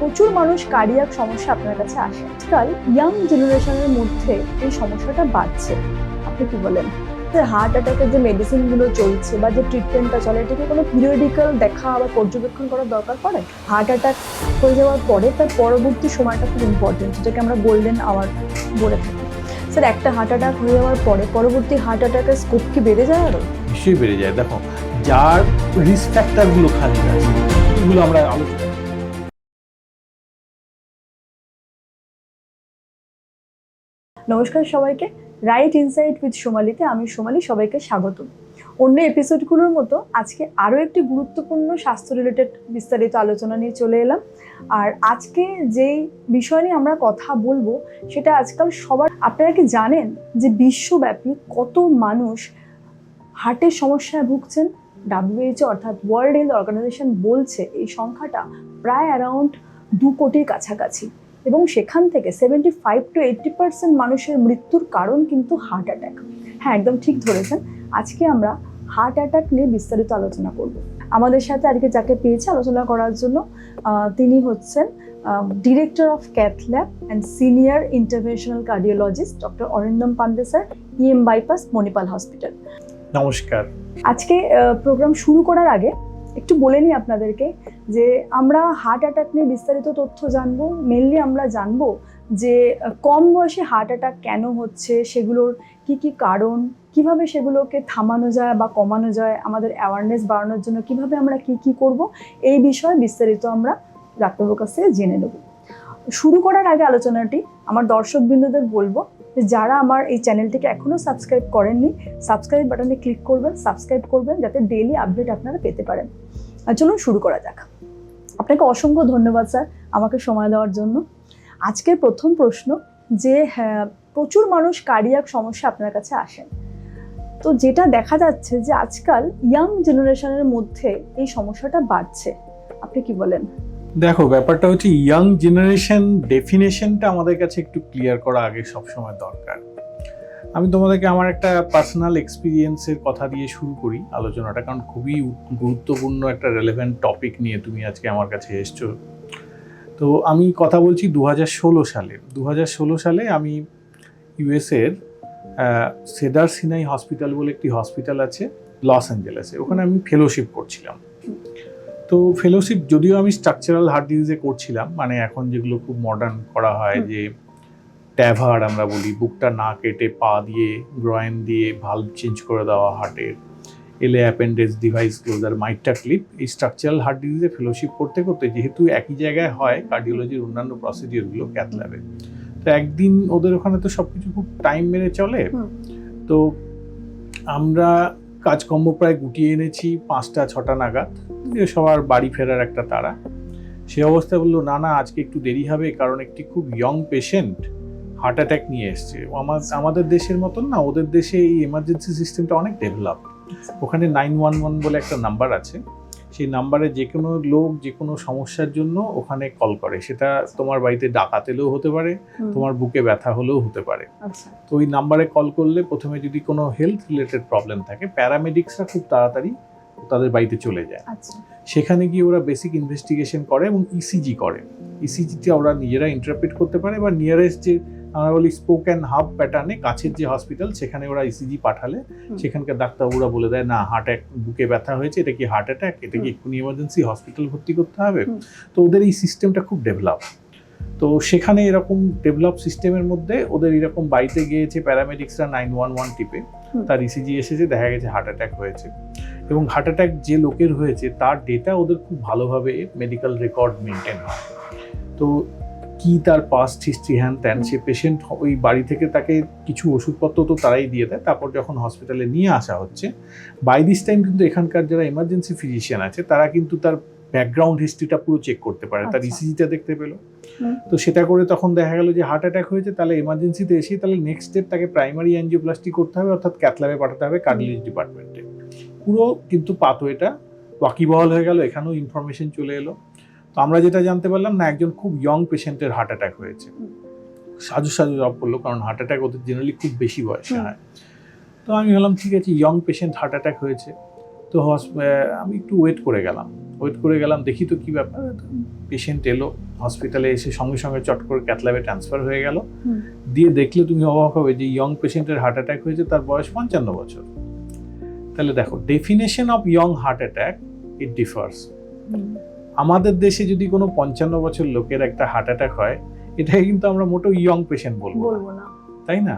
প্রচুর মানুষ কার্ডিয়াক সমস্যা আপনার কাছে আসে। আজকাল ইয়াং জেনারেশনের মধ্যে এই সমস্যাটা বাড়ছে, আপনি কি বলেন? হার্ট অ্যাটাকের যে মেডিসিনগুলো চলছে বা যে ট্রিটমেন্টটা চলে, এটাকে কোনো পিরিয়ডিক্যাল দেখা বা পর্যবেক্ষণ করার দরকার পড়ে? হার্ট অ্যাটাক হয়ে যাওয়ার পরে তার পরবর্তী সময়টা খুব ইম্পর্টেন্ট, যেটাকে আমরা গোল্ডেন আওয়ার বলে থাকি। স্যার, একটা হার্ট অ্যাটাক হয়ে যাওয়ার পরে পরবর্তী হার্ট অ্যাটাকের স্কোপ কি বেড়ে যায়? আরও নিশ্চয়ই বেড়ে যায়। দেখো, যার রিস্ক ফ্যাক্টরগুলো খালি আছে এগুলো আমরা আলোচনা। নমস্কার সবাইকে, রাইট ইনসাইট উইথ সোমালিতে আমি সোমালি সবাইকে স্বাগত। অন্য এপিসোডগুলোর মতো আজকে আরও একটি গুরুত্বপূর্ণ স্বাস্থ্য রিলেটেড বিস্তারিত আলোচনা নিয়ে চলে এলাম। আর আজকে যেই বিষয় নিয়ে আমরা কথা বলবো সেটা আজকাল সবার। আপনারা কি জানেন যে বিশ্বব্যাপী কত মানুষ হার্টের সমস্যায় ভুগছেন? WHO অর্থাৎ ওয়ার্ল্ড হেলথ অর্গানাইজেশন বলছে এই সংখ্যাটা প্রায় অ্যারাউন্ড 2 কোটির কাছাকাছি, এবং সেখান থেকে 75 to 80% মানুষের মৃত্যুর কারণ কিন্তু হার্ট অ্যাটাক। হ্যাঁ, একদম ঠিক ধরেছেন। আজকে আমরা হার্ট অ্যাটাক নিয়ে বিস্তারিত আলোচনা করব। আমাদের সাথে আজকে যাকে পেয়েছে আলোচনা করার জন্য, তিনি হচ্ছেন director of cath lab and senior interventional cardiologist doctor Arindam Pandey sir, EM bypass, Manipal hospital. নমস্কার। আজকে প্রোগ্রাম শুরু করার আগে একটু বলে নিই আপনাদেরকে যে আমরা হার্ট অ্যাটাক নিয়ে বিস্তারিত তথ্য জানবো। মেনলি আমরা জানবো যে কম বয়সে হার্ট অ্যাটাক কেন হচ্ছে, সেগুলোর কি কি কারণ, কিভাবে সেগুলোকে থামানো যায় বা কমানো যায়, আমাদের অ্যাওয়ারনেস বাড়ানোর জন্য কিভাবে আমরা কি করব, এই বিষয়ে বিস্তারিত আমরা ডাক্তারবাবুর কাছ থেকে জেনে নেব। শুরু করার আগে আলোচনাটি আমার দর্শকবৃন্দদের বলবো যে যারা আমার এই চ্যানেলটিকে এখনও সাবস্ক্রাইব করেননি, সাবস্ক্রাইব বাটনে ক্লিক করবেন, সাবস্ক্রাইব করবেন, যাতে ডেইলি আপডেট আপনারা পেতে পারেন। চলুন শুরু করা যাক। আপনাকে অসংখ্য ধন্যবাদ স্যার আমাকে সময় দেওয়ার জন্য। আজকের প্রথম প্রশ্ন যে প্রচুর মানুষ কার্ডিয়াক সমস্যা আপনার কাছে আসেন, তো যেটা দেখা যাচ্ছে যে আজকাল ইয়াং জেনারেশনের মধ্যে এই সমস্যাটা বাড়ছে, আপনি কি বলেন? দেখো, ব্যাপারটা হচ্ছে ইয়াং জেনারেশন ডেফিনেশনটা আমাদের কাছে একটু ক্লিয়ার করা আগে সবসময় দরকার। আমি তোমাদেরকে আমার একটা পার্সোনাল এক্সপিরিয়েন্সের কথা দিয়ে শুরু করি আলোচনাটা, কারণ খুবই গুরুত্বপূর্ণ একটা রেলেভেন্ট টপিক নিয়ে তুমি আজকে আমার কাছে এসছো। তো আমি কথা বলছি 2016 সালে। 2016 সালে আমি ইউএসএর সেডার সিনাই হসপিটাল বলে একটি হসপিটাল আছে লস অ্যাঞ্জেলেসে, ওখানে আমি ফেলোশিপ করছিলাম। তো ফেলোশিপ যদিও আমি স্ট্রাকচারাল হার্ট ডিজিজে করছিলাম, মানে এখন যেগুলো খুব মডার্ন করা হয়, যে ট্যাভার আমরা বলি, বুকটা না কেটে পা দিয়ে গ্রয়েন দিয়ে ভালভ চেঞ্জ করে দেওয়া হার্টের, এলে অ্যাপেন্ডেক্স ডিভাইস ক্লোজার, মাইট্রা ক্লিপ, এই স্ট্রাকচারাল হার্ট ডিজিজে ফেলোশিপ করতে করতে যেহেতু একই জায়গায় হয় কার্ডিওলজির অন্যান্য প্রসিডিওরগুলো ক্যাথ ল্যাবে, তো একদিন ওদের ওখানে তো সব কিছু খুব টাইম মেরে চলে। তো আমরা কাজকর্ম প্রায় গুটিয়ে এনেছি 5টা-6টা নাগাদ, সবার বাড়ি ফেরার একটা তাড়া। সে অবস্থায় বললো না আজকে একটু দেরি হবে, কারণ একটি খুব ইয়ং পেশেন্ট হার্ট অ্যাটাক নিয়ে এসছে। আমাদের দেশের মতন না, ওদের দেশে এই এমার্জেন্সি সিস্টেমটা অনেক ডেভেলপ। ওখানে 911 বলে একটা নাম্বার আছে, সেই নাম্বারে যে কোনো লোক যে কোনো সমস্যার জন্য ওখানে কল করে। সেটা তোমার বাড়িতে ডাকাত এলেও হতে পারে, তোমার বুকে ব্যথা হলেও হতে পারে। তো ওই নাম্বারে কল করলে প্রথমে যদি কোনো হেলথ রিলেটেড প্রবলেম থাকে, প্যারামেডিক্সরা খুব তাড়াতাড়ি তাদের বাড়িতে চলে যায়। সেখানে গিয়ে ওরা বেসিক ইনভেস্টিগেশন করে এবং ইসিজি করে। ইসিজিটা ওরা নিজেরা ইন্টারপ্রেট করতে পারে, বা নিয়ারেস্ট যে আমরা বলি স্পোক অ্যান্ড হাব প্যাটার্নে কাছের যে হসপিটাল, সেখানে ওরা ইসিজি পাঠালে সেখানকার ডাক্তারবাবুরা বলে দেয় না হার্ট অ্যাটাক, বুকে ব্যথা হয়েছে, এটা কি হার্ট অ্যাটাক, এটা কি এক্ষুনি ইমার্জেন্সি হসপিটাল ভর্তি করতে হবে। তো ওদের এই সিস্টেমটা খুব ডেভেলপ। তো সেখানে এরকম ডেভেলপ সিস্টেমের মধ্যে ওদের এরকম বাড়িতে গিয়েছে প্যারামেডিক্সরা 911 টিপে, তার ইসিজি এসেছে, দেখা গেছে হার্ট অ্যাটাক হয়েছে। এবং হার্ট অ্যাটাক যে লোকের হয়েছে তার ডেটা ওদের খুব ভালোভাবে মেডিকেল রেকর্ড মেনটেন হয়। তো কি তার পাস্ট হিস্ট্রি হ্যান ত্যান, সে পেশেন্ট ওই বাড়ি থেকে তাকে কিছু ওষুধপত্র তো তারাই দিয়ে দেয়। তারপর যখন হসপিটালে নিয়ে আসা হচ্ছে, বাই দিস টাইম কিন্তু এখানকার যারা এমার্জেন্সি ফিজিশিয়ান আছে তারা কিন্তু তার ব্যাকগ্রাউন্ড হিস্ট্রিটা পুরো চেক করতে পারে, তার ইসিজিটা দেখতে পেলো। তো সেটা করে তখন দেখা গেল যে হার্ট অ্যাটাক হয়েছে, তাহলে এমার্জেন্সিতে এসেই তাহলে নেক্সট স্টেপ তাকে প্রাইমারি অ্যাঞ্জিওপ্লাস্টি করতে হবে, অর্থাৎ ক্যাথ ল্যাবে পাঠাতে হবে কার্ডিওলজি ডিপার্টমেন্টে। পুরো কিন্তু পাথওয়েটা ওয়াকিবহাল হয়ে গেল, এখানেও ইনফরমেশন চলে এলো। তো আমরা যেটা জানতে পারলাম না, একজন খুব ইয়ং পেশেন্টের হার্ট অ্যাটাক হয়েছে। সাজু জব করলো, কারণ হার্ট অ্যাটাক ওদের জেনারেলি খুব বেশি বয়সে হয়। তো আমি ভাবলাম ঠিক আছে, ইয়ং পেশেন্ট হার্ট অ্যাটাক হয়েছে, তো আমি একটু ওয়েট করে গেলাম। ওয়েট করে গেলাম, দেখি তো কি ব্যাপার। পেশেন্ট এলো, হসপিটালে এসে সঙ্গে সঙ্গে চট করে ক্যাথল্যাবে ট্রান্সফার হয়ে গেল। দিয়ে দেখলে তুমি অবাক হবে যে ইয়ং পেশেন্টের হার্ট অ্যাটাক হয়েছে, তার বয়স 55 বছর। তাহলে দেখো, definition of young heart attack it differs. আমাদের দেশে যদি কোনো 55 বছর লোকের একটা হার্ট অ্যাটাক হয়, এটাকে কিন্তু আমরা মোটেও ইয়ং পেশেন্ট বলবো না, তাই না?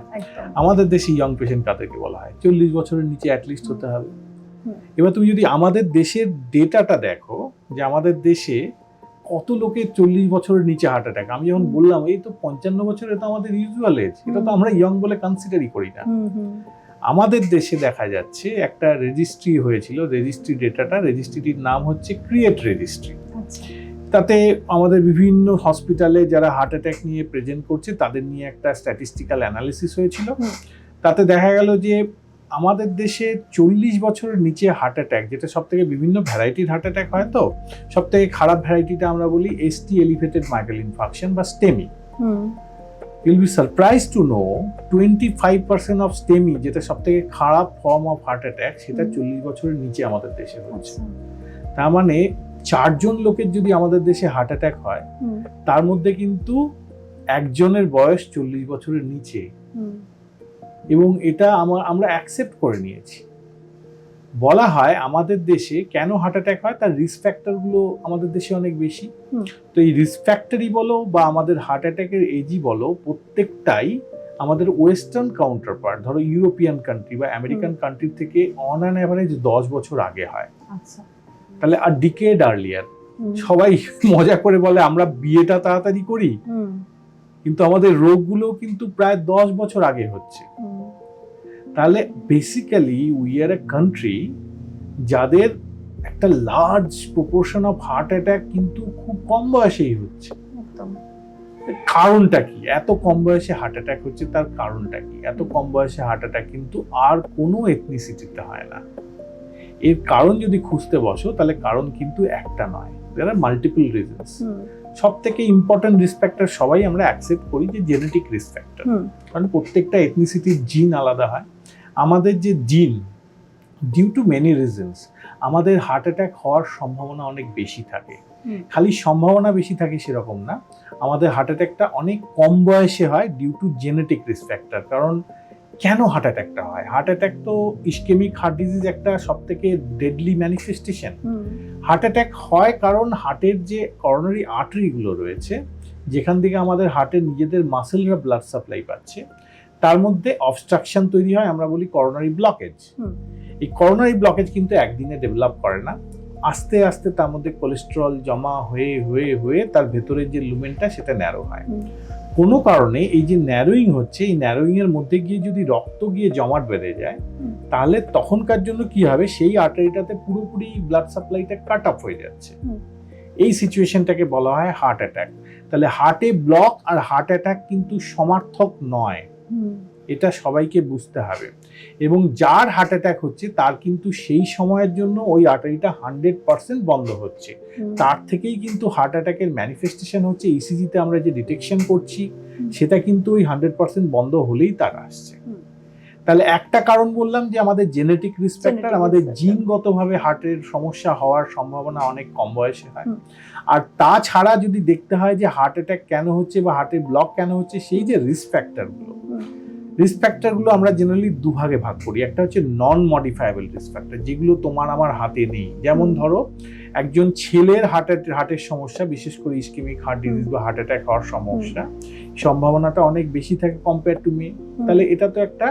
আমাদের দেশে ইয়ং পেশেন্ট কাদেরকে বলা হয়? 40 বছরের নিচে অ্যাটলিস্ট হতে হবে। এবার তুমি যদি আমাদের দেশের ডেটাটা দেখো, যে আমাদের দেশে কত লোকের 40 বছরের নিচে হার্ট অ্যাটাক। আমি যখন বললাম এই তো 55 বছর, এটা আমাদের ইউজুয়াল এজ, এটা তো আমরা ইয়ং বলে কনসিডারই করি না। আমাদের দেশে দেখা যাচ্ছে একটা রেজিস্ট্রি হয়েছিল, রেজিস্ট্রি ডেটাটা, রেজিস্ট্রিটির নাম হচ্ছে ক্রিয়েট রেজিস্ট্রি। তাতে আমাদের বিভিন্ন হসপিটালে যারা হার্ট অ্যাটাক নিয়ে প্রেজেন্ট করছে তাদের নিয়ে একটা স্ট্যাটিস্টিক্যাল অ্যানালিসিস হয়েছিল। তাতে দেখা গেল যে আমাদের দেশে 40 বছরের নিচে হার্ট অ্যাটাক, যেটা সব থেকে বিভিন্ন ভ্যারাইটির হার্ট অ্যাটাক হয়, তো সব থেকে খারাপ ভ্যারাইটিটা আমরা বলি ST এলিভেটেড মাইট্রাল ইনফার্কশন বা STEMI। You'll be surprised to know 25% of STEMI, যেটা সব থেকে খারাপ ফর্ম অফ হার্ট অ্যাটাক, সেটা 40 বছরের নিচে আমাদের দেশে হচ্ছে। তার মানে 4 জন লোকের যদি আমাদের দেশে হার্ট অ্যাটাক হয়, তার মধ্যে কিন্তু একজনের বয়স 40 বছরের নিচে। এবং এটা আমরা অ্যাকসেপ্ট করে নিয়েছি। বলা হয় আমাদের দেশে কেন হার্ট অ্যাটাক হয়, তার রিস্ক ফ্যাক্টরগুলো আমাদের দেশে অনেক বেশি। তো এই রিস্ক ফ্যাক্টরই বলো বা আমাদের হার্ট অ্যাটাকের এজই বলো, প্রত্যেকটাই আমাদের ওয়েস্টার্ন কাউন্টার পার্ট, ধরো ইউরোপিয়ান কান্ট্রি বা আমেরিকান কান্ট্রি থেকে অন অ্যান অ্যাভারেজ 10 বছর আগে হয়। তাহলে আর ডিকেড আর্লিয়ার। সবাই মজা করে বলে আমরা বিয়েটা তাড়াতাড়ি করি, কিন্তু আমাদের রোগগুলো কিন্তু প্রায় 10 বছর আগে হচ্ছে। তাহলে basically we are a country যাদের একটা large proportion of heart attack কিন্তু খুব কম বয়সেই হচ্ছে। কারণটা কি? এত কম বয়সে হার্ট অ্যাটাক হচ্ছে, তার কারণটা কি? এত কম বয়সে হার্ট অ্যাটাক কিন্তু আর কোনো এথনিসিটিতে হয় না। এর কারণ যদি খুঁজতে বসো, তাহলে কারণ কিন্তু একটা নয়, দেয়ার আর মাল্টিপল রিজনস। সব থেকে ইম্পর্টেন্ট রিস্ক ফ্যাক্টর সবাই আমরা অ্যাকসেপ্ট করি যে জেনেটিক রিস্ক ফ্যাক্টর, কারণ প্রত্যেকটা এথনিসিটির জিন আলাদা হয়। আমাদের যে জিন, ডিউ টু মেনি রিজনস, আমাদের হার্ট অ্যাটাক হওয়ার সম্ভাবনা অনেক বেশি থাকে। খালি সম্ভাবনা বেশি থাকে সেরকম না, আমাদের হার্ট অ্যাটাকটা অনেক কম বয়সে হয় due to genetic risk factor. কারণ কেন হার্ট অ্যাটাকটা হয়? হার্ট অ্যাটাক তো ইসকেমিক হার্ট ডিজিজ একটা সব থেকে ডেডলি ম্যানিফেস্টেশন। হার্ট অ্যাটাক হয় কারণ হার্টের যে করোনারি আর্টারিগুলো রয়েছে, যেখান থেকে আমাদের হার্টের নিজেদের মাসেলরা ব্লাড সাপ্লাই পাচ্ছে, তার মধ্যে অবস্ট্রাকশন তৈরি হয়, আমরা বলি করোনারি ব্লকেজ। এই করোনারি ব্লকেজ কিন্তু একদিনে ডেভেলপ করে না, আস্তে আস্তে তার মধ্যে কোলেস্টেরল জমা হয়ে হয়ে হয়ে তার ভেতরের যে লুমেনটা সেটা ন্যারো হয়। কোনো কারণে এই যে ন্যারোয়িং হচ্ছে, এই ন্যারোয়িং এর মধ্যে গিয়ে যদি রক্ত গিয়ে জমাট বেঁধে যায়, তাহলে তখনকার জন্য কি হবে, সেই আর্টারিটাতে পুরোপুরি ব্লাড সাপ্লাইটা কাট অফ হয়ে যাচ্ছে। এই সিচুয়েশনটাকে বলা হয় হার্ট অ্যাটাক। তাহলে হার্টে ব্লক আর হার্ট অ্যাটাক কিন্তু সমার্থক নয়, এটা সবাইকে বুঝতে হবে। এবং যার হার্ট অ্যাটাক হচ্ছে তার কিন্তু সেই সময়ের জন্য ওই আর্টারিটা 100% বন্ধ হচ্ছে। তার থেকেই কিন্তু হার্ট অ্যাটাকের ম্যানিফেস্টেশন হচ্ছে, ইসিজিতে আমরা যে ডিটেকশন করছি সেটা কিন্তু ওই 100% বন্ধ হলেই তার আসছে। তাহলে একটা কারণ বললাম যে আমাদের জেনেটিক রিস্ক ফ্যাক্টর, আমাদের জিনগতভাবে হার্টের সমস্যা হওয়ার সম্ভাবনা অনেক কম বয়সে হয়। আর তাছাড়া যদি দেখতে হয় যে হার্ট অ্যাটাক কেন হচ্ছে বা হার্টের ব্লক কেন হচ্ছে, সেই যে রিস্ক ফ্যাক্টরগুলো আমরা জেনারেলি দুভাগে ভাগ করি। একটা হচ্ছে নন মডিফায়েবল রিস্ক ফ্যাক্টর, যেগুলো তোমার আমার হাতে নেই। যেমন ধরো একজন ছেলের হার্টের সমস্যা, বিশেষ করে ইসকেমিক হার্ট ডিজিজ বা হার্ট অ্যাটাক হওয়ার সমস্যা, সম্ভাবনাটা অনেক বেশি থাকে কম্পেয়ার টু মেয়ে। তাহলে এটা তো একটা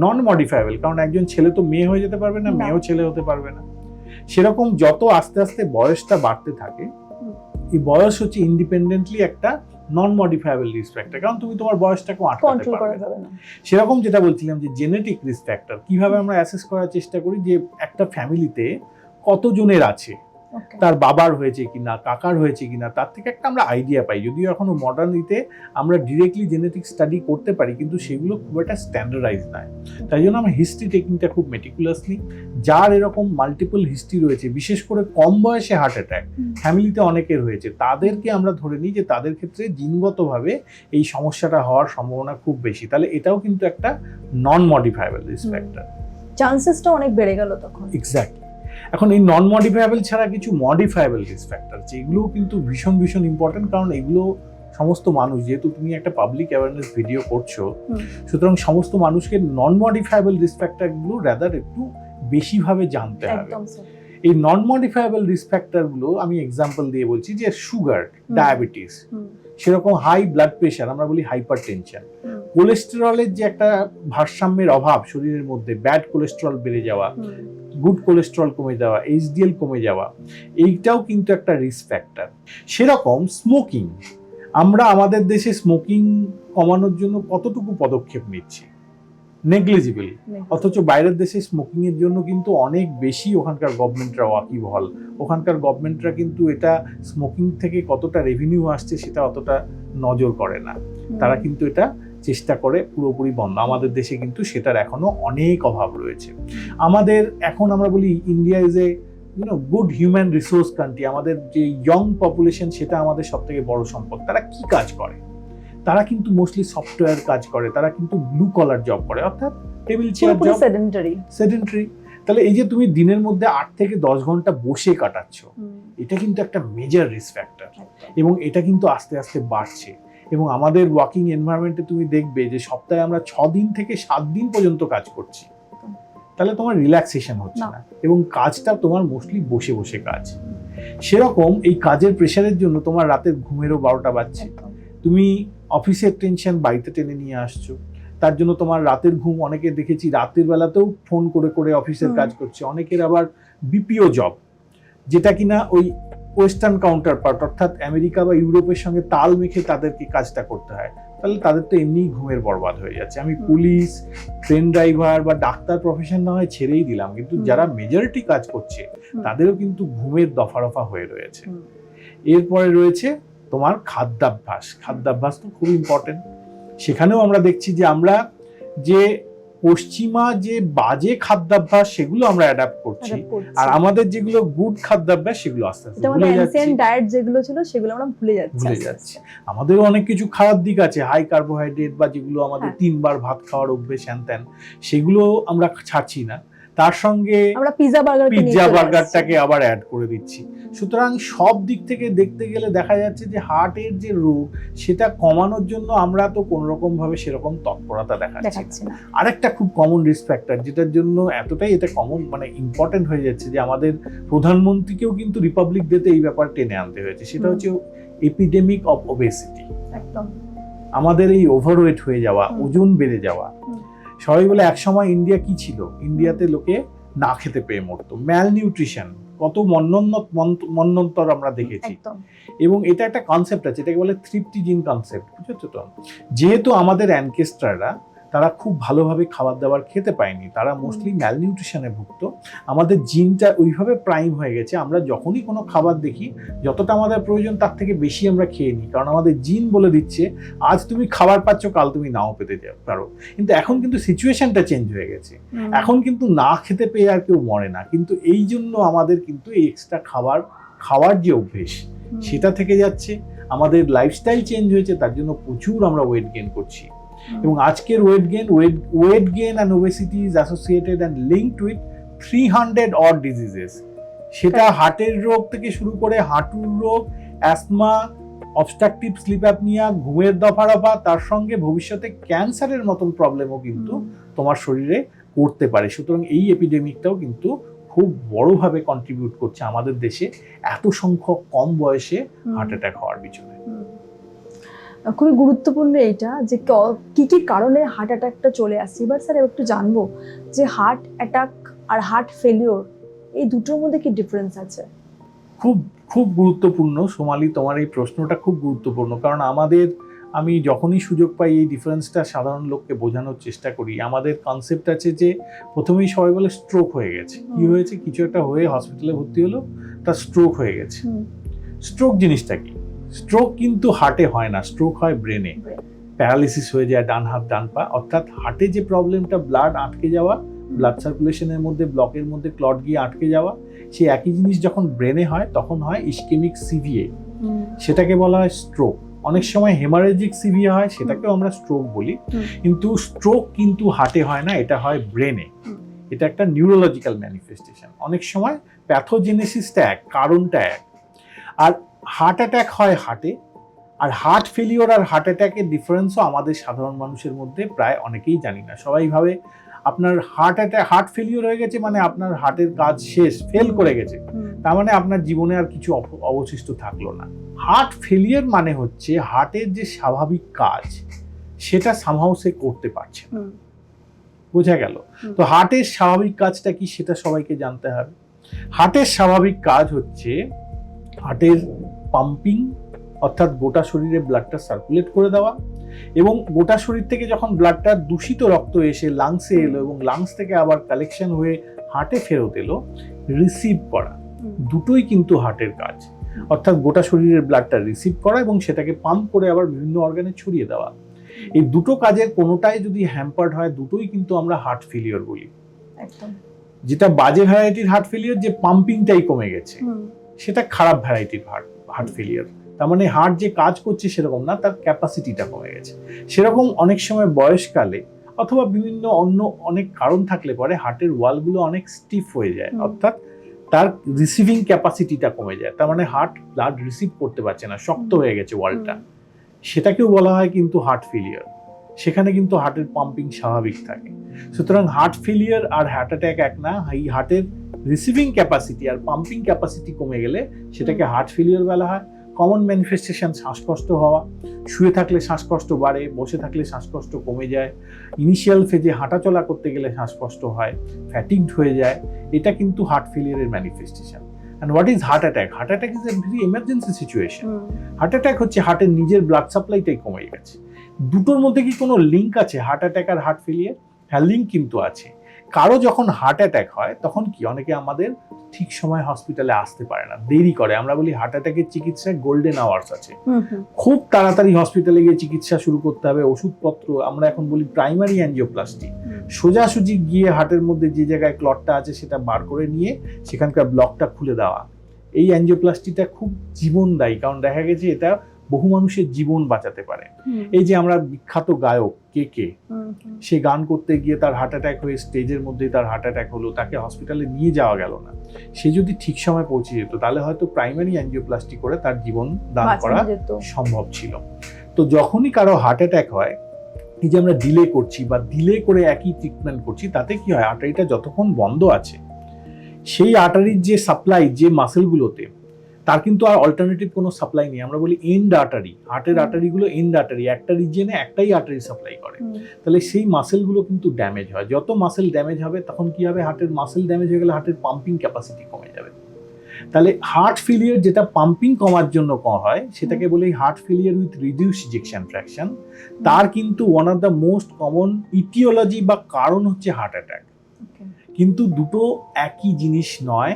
নন মডিফায়েবল, কারণ একজন ছেলে তো মেয়ে হয়ে যেতে পারবে না, মেয়েও ছেলে হতে পারবে না। সেরকম যত আস্তে আস্তে বয়সটা বাড়তে থাকে, এই বয়স হচ্ছে ইন্ডিপেন্ডেন্টলি একটা নন মডিফায়েবল রিস্ক ফ্যাক্টর, কারণ তুমি তোমার বয়সটাকে আটকাতে পারবে না। সেরকম যেটা বলছিলাম যে জেনেটিক রিস্ক ফ্যাক্টর, কিভাবে আমরা অ্যাসেস করার চেষ্টা করি যে একটা ফ্যামিলিতে কতজনের আছে, তার বাবার হয়েছে কিনা, কাকার হয়েছে কিনা, তার থেকে একটা আমরা আইডিয়া পাই। যদিও এখনো মডার্নিতে আমরা ডিরেক্টলি জেনেটিক স্টাডি করতে পারি, কিন্তু সেগুলো খুব একটা স্ট্যান্ডার্ডাইজ নয়। তাই জন্য আমরা হিস্ট্রি টেকিংটা খুব মেটিকুলাসলি, যার এরকম মাল্টিপল হিস্ট্রি রয়েছে, বিশেষ করে কম বয়সে হার্ট অ্যাটাক ফ্যামিলিতে অনেকের হয়েছে, তাদেরকে আমরা ধরে নিই যে তাদের ক্ষেত্রে জিনগতভাবে এই সমস্যাটা হওয়ার সম্ভাবনা খুব বেশি। তাহলে এটাও কিন্তু একটা নন মডিফায়েবল রিস্ক ফ্যাক্টর, চান্সেসটা অনেক বেড়ে গেল তখন। এক্স্যাক্টলি। এখন এই নন মডিফায়েবল ছাড়া কিছু মডিফায়েবল রিস্ক ফ্যাক্টর আছে, এগুলোও কিন্তু ভীষণ ভীষণ ইম্পর্টেন্ট, কারণ এগুলো সমস্ত মানুষ, যেহেতু তুমি একটা পাবলিক অ্যাওয়ারনেস ভিডিও করছো, সুতরাং সমস্ত মানুষকে নন মডিফায়েবল রিস্ক ফ্যাক্টরগুলো রাদার একটু বেশিভাবে জানতে হবে। এই নন মডিফায়েবল রিস্ক ফ্যাক্টরগুলো আমি এক্সাম্পল দিয়ে বলছি, যে সুগার, ডায়াবেটিস, সেরকম হাই ব্লাড প্রেশার, আমরা বলি হাইপার টেনশন, কোলেস্টেরলের যে একটা ভারসাম্যের অভাব শরীরের মধ্যে, ব্যাড কোলেস্টেরল বেড়ে যাওয়া, গুড কোলেস্টেরল কমে যাওয়া, এইচডিএল কমে যাওয়া, এইটাও কিন্তু একটা রিস্ক ফ্যাক্টর। সেরকম স্মোকিং, আমরা আমাদের দেশে স্মোকিং কমানোর জন্য কতটুকু পদক্ষেপ নিচ্ছি, নেগলিজিবল, অথচ বাইরের দেশে স্মোকিং এর জন্য কিন্তু অনেক বেশি ওখানকার গভর্নমেন্টরা ওয়াকিবহাল। ওখানকার গভর্নমেন্টরা কিন্তু এটা স্মোকিং থেকে কতটা রেভিনিউ আসছে সেটা অতটা নজর করে না, তারা কিন্তু এটা চেষ্টা করে পুরোপুরি বন্ধ। আমাদের দেশে কিন্তু সেটার এখনো অনেক অভাব রয়েছে। আমাদের এখন আমরা বলি India is a good human resource country, আমাদের যে ইয়ং পপুলেশন সেটা আমাদের সব থেকে বড় সম্পদ। তারা কি কাজ করে? তারা কিন্তু মোস্টলি সফটওয়্যার কাজ করে, তারা কিন্তু ব্লু কলার জব করে, অর্থাৎ টেবিল চেয়ার জব, সেডেন্টারি। তাহলে এই যে তুমি দিনের মধ্যে 8 থেকে 10 ঘন্টা বসে কাটাচ্ছ, এটা কিন্তু একটা মেজর রিস্ক ফ্যাক্টর, এবং এটা কিন্তু আস্তে আস্তে বাড়ছে। এবং আমাদের ওয়ার্কিং এনভায়রনমেন্টে তুমি দেখবে যে সপ্তাহে আমরা 6 দিন থেকে 7 দিন পর্যন্ত কাজ করছি, তাহলে তোমার রিল্যাক্সেশন হচ্ছে না, এবং কাজটা তোমার মোস্টলি বসে বসে কাজ। সেরকম এই কাজের প্রেশারের জন্য তোমার রাতের ঘুমেরও 12টা বাজছে, তুমি অফিসের টেনশন বাড়িতে টেনে নিয়ে আসছো, তার জন্য তোমার রাতের ঘুম, অনেকে দেখেছি রাতের বেলাতেও ফোন করে করে অফিসের কাজ করছে। অনেকের আবার বিপিও জব, যেটা কিনা ওই ওয়েস্টার্ন কাউন্টার পার্ট, অর্থাৎ আমেরিকা বা ইউরোপের সঙ্গে তাল মেখে তাদেরকে কাজটা করতে হয়, তাহলে তাদের তো এমনিই ঘুমের বরবাদ হয়ে যাচ্ছে। আমি পুলিশ, ট্রেন ড্রাইভার বা ডাক্তার প্রফেশন না হয় ছেড়েই দিলাম, কিন্তু যারা মেজরিটি কাজ করছে তাদেরও কিন্তু ঘুমের দফা হয়ে রয়েছে। এরপরে রয়েছে তোমার খাদ্যাভ্যাস তো খুব ইম্পর্টেন্ট। সেখানেও আমরা দেখছি যে আমরা যে পশ্চিমা যে বাজে খাদ্যাভ্যাস সেগুলো আমরা অ্যাডাপ্ট করছি, আর আমাদের যেগুলো গুড খাদ্যাভ্যাস সেগুলো আস্তে আস্তে ভুলে যাচ্ছি। ডায়েট যেগুলো ছিল সেগুলো আমরা ভুলে যাচ্ছি। আমাদেরও অনেক কিছু খারাপ দিক আছে, হাই কার্বোহাইড্রেট বা যেগুলো আমাদের 3 বার ভাত খাওয়ার অভ্যেস হ্যান, সেগুলো আমরা ছাড়ছি না, তার সঙ্গে আমরা পিৎজা বার্গারটাকে আবার অ্যাড করে দিচ্ছি। সুতরাং সব দিক থেকে দেখতে গেলে দেখা যাচ্ছে যে হার্টের যে রোগ সেটা কমানোর জন্য আমরা তো কোন রকম ভাবে সেরকম তৎপরতা দেখাচ্ছি না। আরেকটা খুব কমন রিস্ক ফ্যাক্টর, যেটার জন্য এতটাই এটা কমন মানে ইম্পর্টেন্ট হয়ে যাচ্ছে যে আমাদের প্রধানমন্ত্রীকেও কিন্তু রিপাবলিক ডেতে এই ব্যাপার টেনে আনতে হয়েছে, সেটা হচ্ছে এপিডেমিক অফ ওবেসিটি। আমাদের এই ওভারওয়েট হয়ে যাওয়া, ওজন বেড়ে যাওয়া। সবাই বলে একসময় ইন্ডিয়া কি ছিল, ইন্ডিয়াতে লোকে না খেতে পেয়ে মরতো, ম্যাল নিউট্রিশন, কত মন্বন্তর আমরা দেখেছি। এবং এটা একটা কনসেপ্ট আছে, এটাকে বলে তৃপ্তি জিন কনসেপ্ট, বুঝেছো তো? যেহেতু আমাদের অ্যানকেস্ট্রাররা তারা খুব ভালোভাবে খাবার দাবার খেতে পায়নি, তারা মোস্টলি ম্যাল নিউট্রিশনে ভুগত, আমাদের জিনটা ওইভাবে প্রাইম হয়ে গেছে, আমরা যখনই কোনো খাবার দেখি যতটা আমাদের প্রয়োজন তার থেকে বেশি আমরা খেয়ে নিই, কারণ আমাদের জিন বলে দিচ্ছে আজ তুমি খাবার পাচ্ছ, কাল তুমি নাও পেতে পারো। কিন্তু এখন কিন্তু সিচুয়েশনটা চেঞ্জ হয়ে গেছে, এখন কিন্তু না খেতে পেয়ে আর কেউ মরে না, কিন্তু এই জন্য আমাদের কিন্তু এই এক্সট্রা খাওয়ার যে অভ্যেস সেটা থেকে যাচ্ছে, আমাদের লাইফস্টাইল চেঞ্জ হয়েছে, তার জন্য প্রচুর আমরা ওয়েট গেইন করছি। এবং আজকের weight gain and obesity is associated and linked with 300 odd diseases. সেটা হার্টের রোগ থেকে শুরু করে হাঁটুর রোগ, অ্যাসমা, অবস্ট্রাকটিভ স্লিপ অ্যাপনিয়া, ঘুমের দফা, তার সঙ্গে ভবিষ্যতে ক্যান্সারের মতন প্রবলেমও কিন্তু তোমার শরীরে করতে পারে। সুতরাং এই এপিডেমিকটাও কিন্তু খুব বড়ভাবে কন্ট্রিবিউট করছে আমাদের দেশে এত সংখ্যক কম বয়সে হার্ট অ্যাটাক হওয়ার পিছনে। খুবই গুরুত্বপূর্ণ এইটা যে কি কি কারণে হার্ট অ্যাটাকটা চলে আসছে। এবার স্যার একটু জানবো যে হার্ট অ্যাটাক আর হার্ট ফেলিওর এই দুটোর মধ্যে কি ডিফারেন্স আছে? খুব খুব গুরুত্বপূর্ণ সোমালি, তোমার এই প্রশ্নটা খুব গুরুত্বপূর্ণ, কারণ আমি যখনই সুযোগ পাই এই ডিফারেন্সটা সাধারণ লোককে বোঝানোর চেষ্টা করি। আমাদের কনসেপ্ট আছে যে প্রথমেই সবাই বলে স্ট্রোক হয়ে গেছে, কি হয়েছে, কিছু একটা হয়ে হসপিটালে ভর্তি হলো, তার স্ট্রোক হয়ে গেছে। স্ট্রোক জিনিসটা কি? স্ট্রোক কিন্তু হার্টে হয় না, স্ট্রোক হয় ব্রেনে, প্যারালিসিস হয়ে যায় ডান হাত ডান পা, অর্থাৎ হার্টে যে প্রবলেমটা ব্লাড আটকে যাওয়া, ব্লাড সার্কুলেশনের মধ্যে ব্লকের মধ্যে ক্লট গিয়ে আটকে যাওয়া, সেই একই জিনিস যখন ব্রেনে হয় তখন হয় ইসকেমিক সিভিএ, সেটাকে বলা হয় স্ট্রোক। অনেক সময় হেমারেজিক সিভিএ হয়, সেটাকেও আমরা স্ট্রোক বলি, কিন্তু স্ট্রোক কিন্তু হার্টে হয় না, এটা হয় ব্রেনে। এটা একটা নিউরোলজিক্যাল ম্যানিফেস্টেশন। অনেক সময় প্যাথোজেনেসিসটা এক, কারণটা এক। আর হার্ট অ্যাটাক হয় হার্টে, আর হার্ট ফেলিওর আর হার্ট অ্যাটাকের ডিফারেন্সও আমাদের সাধারণ মানুষের মধ্যে প্রায় অনেকেই জানি না। সবাই ভাবে আপনার হার্ট ফেলিওর হয়ে গেছে মানে আপনার হার্টের কাজ শেষ, ফেল করে গেছে, তার মানে আপনার জীবনে আর কিছু অবশিষ্ট থাকলো না। হার্ট ফেলিওর মানে হচ্ছে হার্টের যে স্বাভাবিক কাজ সেটা সামহাউ সে করতে পারছে না। বোঝা গেল? তো হার্টের স্বাভাবিক কাজটা কি সেটা সবাইকে জানতে হবে। হার্টের স্বাভাবিক কাজ হচ্ছে হার্টের পাম্পিং, অর্থাৎ গোটা শরীরে ব্লাডটা সার্কুলেট করে দেওয়া, এবং গোটা শরীর থেকে যখন ব্লাডটা দূষিত রক্ত এসে লাংসে এলো এবং লাংস থেকে আবার কালেকশন হয়ে হার্টে ফেরত এলো, রিসিভ করা, দুটোই কিন্তু হার্টের কাজ। অর্থাৎ গোটা শরীরের ব্লাডটা রিসিভ করা এবং সেটাকে পাম্প করে আবার বিভিন্ন অর্গানে ছড়িয়ে দেওয়া। এই দুটো কাজের কোনোটাই যদি হ্যাম্পার্ড হয়, দুটোই কিন্তু আমরা হার্ট ফেলিওর বলি। একদম। যেটা বাজে ভ্যারাইটির হার্ট ফেলিওর, যে পাম্পিংটাই কমে গেছে, সেটা খারাপ ভ্যারাইটির হার্ট ফেলিওর। তার মানে হার্ট যে কাজ করছে সেরকম না, তার ক্যাপাসিটিটা কমে গেছে। সেরকম অনেক সময় বয়সকালে অথবা বিভিন্ন অন্য অনেক কারণ থাকলে পরে হার্টের ওয়ালগুলো অনেক স্টিফ হয়ে যায়, অর্থাৎ তার রিসিভিং ক্যাপাসিটিটা কমে যায়। তার মানে হার্ট ব্লাড রিসিভ করতে পারছে না, শক্ত হয়ে গেছে ওয়ালটা, সেটাকেও বলা হয় কিন্তু হার্ট ফেলিওর। সেখানে কিন্তু হার্টের পাম্পিং স্বাভাবিক থাকে। সুতরাং হার্ট ফেলিওর আর হার্ট অ্যাটাক এক না। এই হার্টের রিসিভিং ক্যাপাসিটি আর পাম্পিং ক্যাপাসিটি কমে গেলে সেটাকে হার্ট ফেলিওর বলা হয়। কমন ম্যানিফেস্টেশন শ্বাসকষ্ট হওয়া, শুয়ে থাকলে শ্বাসকষ্ট বাড়ে, বসে থাকলে শ্বাসকষ্ট কমে যায়, ইনিশিয়াল ফেজে হাঁটাচলা করতে গেলে শ্বাসকষ্ট হয়, ফ্যাটিগড হয়ে যায়, এটা কিন্তু হার্ট ফেলিওরের manifestation. And what is heart attack? Heart attack is a very emergency situation. Heart attack হচ্ছে হার্টের নিজের ব্লাড সাপ্লাইটাই কমে গেছে। দুটোর মধ্যে কি কোনো লিঙ্ক আছে, হার্ট অ্যাটাক আর হার্ট ফেলিয়ার? হ্যাঁ, লিঙ্ক কিন্তু আছে। কারো যখন হার্ট অ্যাটাক হয় তখন কি অনেকে আমাদের ঠিক সময় হসপিটালে আসতে পারে না, দেরি করে। আমরা বলি হার্ট অ্যাটাকের চিকিৎসায় গোল্ডেন আওয়ার্স আছে, খুব তাড়াতাড়ি হসপিটালে গিয়ে চিকিৎসা শুরু করতে হবে, ওষুধপত্র, আমরা এখন বলি প্রাইমারি অ্যাঞ্জিওপ্লাস্টি, সোজাসুজি গিয়ে হার্টের মধ্যে যে জায়গায় ক্লটটা আছে সেটা বার করে নিয়ে সেখানকার ব্লকটা খুলে দেওয়া। এই অ্যাঞ্জিওপ্লাস্টিটা খুব জীবনদায়ী, কারণ দেখা গেছে এটা বহু মানুষের জীবন বাঁচাতে পারে। এই যে আমরা বিখ্যাত গায়ক কে, সে গান করতে গিয়ে তার হার্ট অ্যাটাক হয়ে স্টেজের মধ্যেই তার হার্ট অ্যাটাক হলো, তাকে হসপিটালে নিয়ে যাওয়া গেল না। সে যদি ঠিক সময় পৌঁছে যেত তাহলে হয়তো প্রাইমারি অ্যাঞ্জিওপ্লাস্টি করে তার জীবন দান করা সম্ভব ছিল। তো যখনই কারো হার্ট অ্যাটাক হয়, এই যে আমরা ডিলে করছি বা ডিলে করে একই ট্রিটমেন্ট করছি, তাতে কি হয়, আর্টারিটা যতক্ষণ বন্ধ আছে সেই আর্টারির যে সাপ্লাই, যে মাসেলগুলোতে, তার কিন্তু আর অল্টারনেটিভ কোনো সাপ্লাই নেই। আমরা বলি এন্ড আর্টারি, হার্টের আর্টারিগুলো এন্ড আর্টারি, একটা রিজিয়নে একটাই আর্টারি সাপ্লাই করে। তাহলে সেই মাসেলগুলো কিন্তু ড্যামেজ হয়। যত মাসেল ড্যামেজ হবে তখন কি হবে, হার্টের মাসেল ড্যামেজ হয়ে গেলে হার্টের পাম্পিং ক্যাপাসিটি কমে যাবে। তাহলে হার্ট ফেলিয়ার যেটা পাম্পিং কমার জন্য হয় সেটাকে বলি heart failure with reduce ejection fraction. তার কিন্তু one of the most common aetiology বা কারণ হচ্ছে হার্ট অ্যাটাক। কিন্তু দুটো একই জিনিস নয়,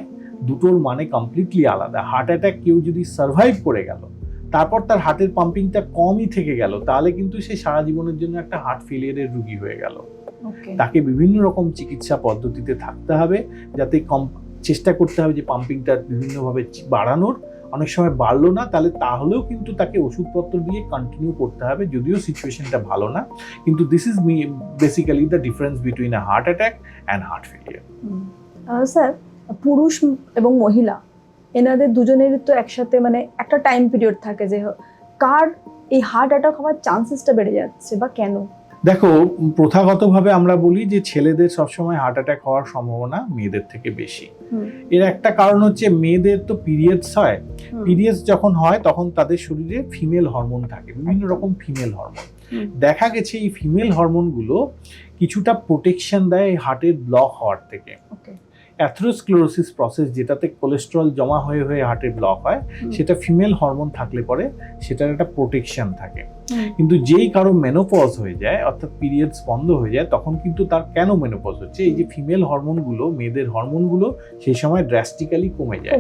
দুটোর মানে কমপ্লিটলি আলাদা। হার্ট অ্যাটাক কেউ যদি সার্ভাইভ করে গেল, তারপর তার হার্টের পাম্পিংটা কমই থেকে গেল, তাহলে কিন্তু সে সারা জীবনের জন্য একটা হার্ট ফেলিয়ারের রোগী হয়ে গেল। তাকে বিভিন্ন রকম চিকিৎসা পদ্ধতিতে থাকতে হবে, যাতে চেষ্টা করতে হবে যে পাম্পিংটা বিভিন্নভাবে বাড়ানোর। অনেক সময় বাড়লো না, তাহলেও কিন্তু তাকে ওষুধপত্র দিয়ে কন্টিনিউ করতে হবে, যদিও সিচুয়েশনটা ভালো না। কিন্তু this is basically the difference between a heart attack and heart failure. Sir, পুরুষ এবং মহিলা এনাদের দুজনেরই তো একসাথে মানে একটা টাইম পিরিয়ড থাকে যে কার এই হার্ট অ্যাটাক হওয়ার চান্সেসটা বেড়ে যাচ্ছে বা কেন? দেখো, প্রথাগতভাবে আমরা বলি যে ছেলেদের সবসময় হার্ট অ্যাটাক হওয়ার সম্ভাবনা মেয়েদের থেকে বেশি। এর একটা কারণ হচ্ছে মেয়েদের তো পিরিয়ডস হয়, পিরিয়ডস যখন হয় তখন তাদের শরীরে ফিমেল হরমোন থাকে, বিভিন্ন রকম ফিমেল হরমোন। দেখা গেছে এই ফিমেল হরমোনগুলো কিছুটা প্রোটেকশন দেয় হার্টের ব্লক হওয়ার থেকে। অ্যাথেরোস্ক্লেরোসিস প্রসেস, যেটাতে কোলেস্টেরল জমা হয়ে হয়ে হার্টে ব্লক হয়, সেটা ফিমেল হরমোন থাকলে পরে সেটার একটা প্রোটেকশন থাকে। কিন্তু যেই কারো মেনোপজ হয়ে যায়, অর্থাৎ পিরিয়ডস বন্ধ হয়ে যায়, তখন কিন্তু তার কেন মেনোপজ হচ্ছে, এই যে ফিমেল হরমোনগুলো, মেয়েদের হরমোনগুলো সেই সময় ড্রাস্টিক্যালি কমে যায়।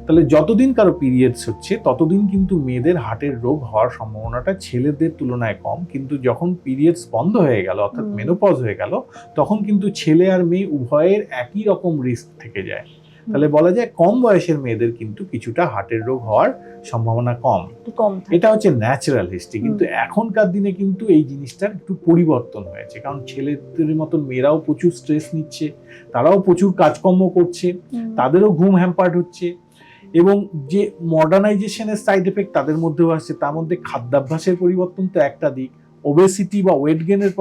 তাহলে যতদিন কারো পিরিয়ডস হচ্ছে ততদিন কিন্তু মেয়েদের হার্টের রোগ হওয়ার সম্ভাবনাটা ছেলেদের তুলনায় কম। কিন্তু যখন পিরিয়ডস বন্ধ হয়ে গেল, অর্থাৎ মেনোপজ হয়ে গেল, তখন কিন্তু ছেলে আর মেয়ে উভয়ের একই রকম রিস্ক থেকে যায়। তাহলে বলা যায় কম বয়সের মেয়েদের কিন্তু কিছুটা হার্টের রোগ হওয়ার সম্ভাবনা কম। কম এটা হচ্ছে ন্যাচারাল হিস্ট্রি। কিন্তু এখনকার দিনে কিন্তু এই জিনিসটার একটু পরিবর্তন হয়েছে, কারণ ছেলেদের মতন মেয়েরাও প্রচুর স্ট্রেস নিচ্ছে, তারাও প্রচুর কাজকর্ম করছে, তাদেরও ঘুম হ্যাম্পার্ড হচ্ছে, এবং যে মডার্নাইজেশনের সাইড এফেক্ট তাদের মধ্যেও আসছে। তার মধ্যে খাদ্যাভ্যাসের পরিবর্তন তো একটা দিক, ওবেসিটি বা ওয়েট গেনের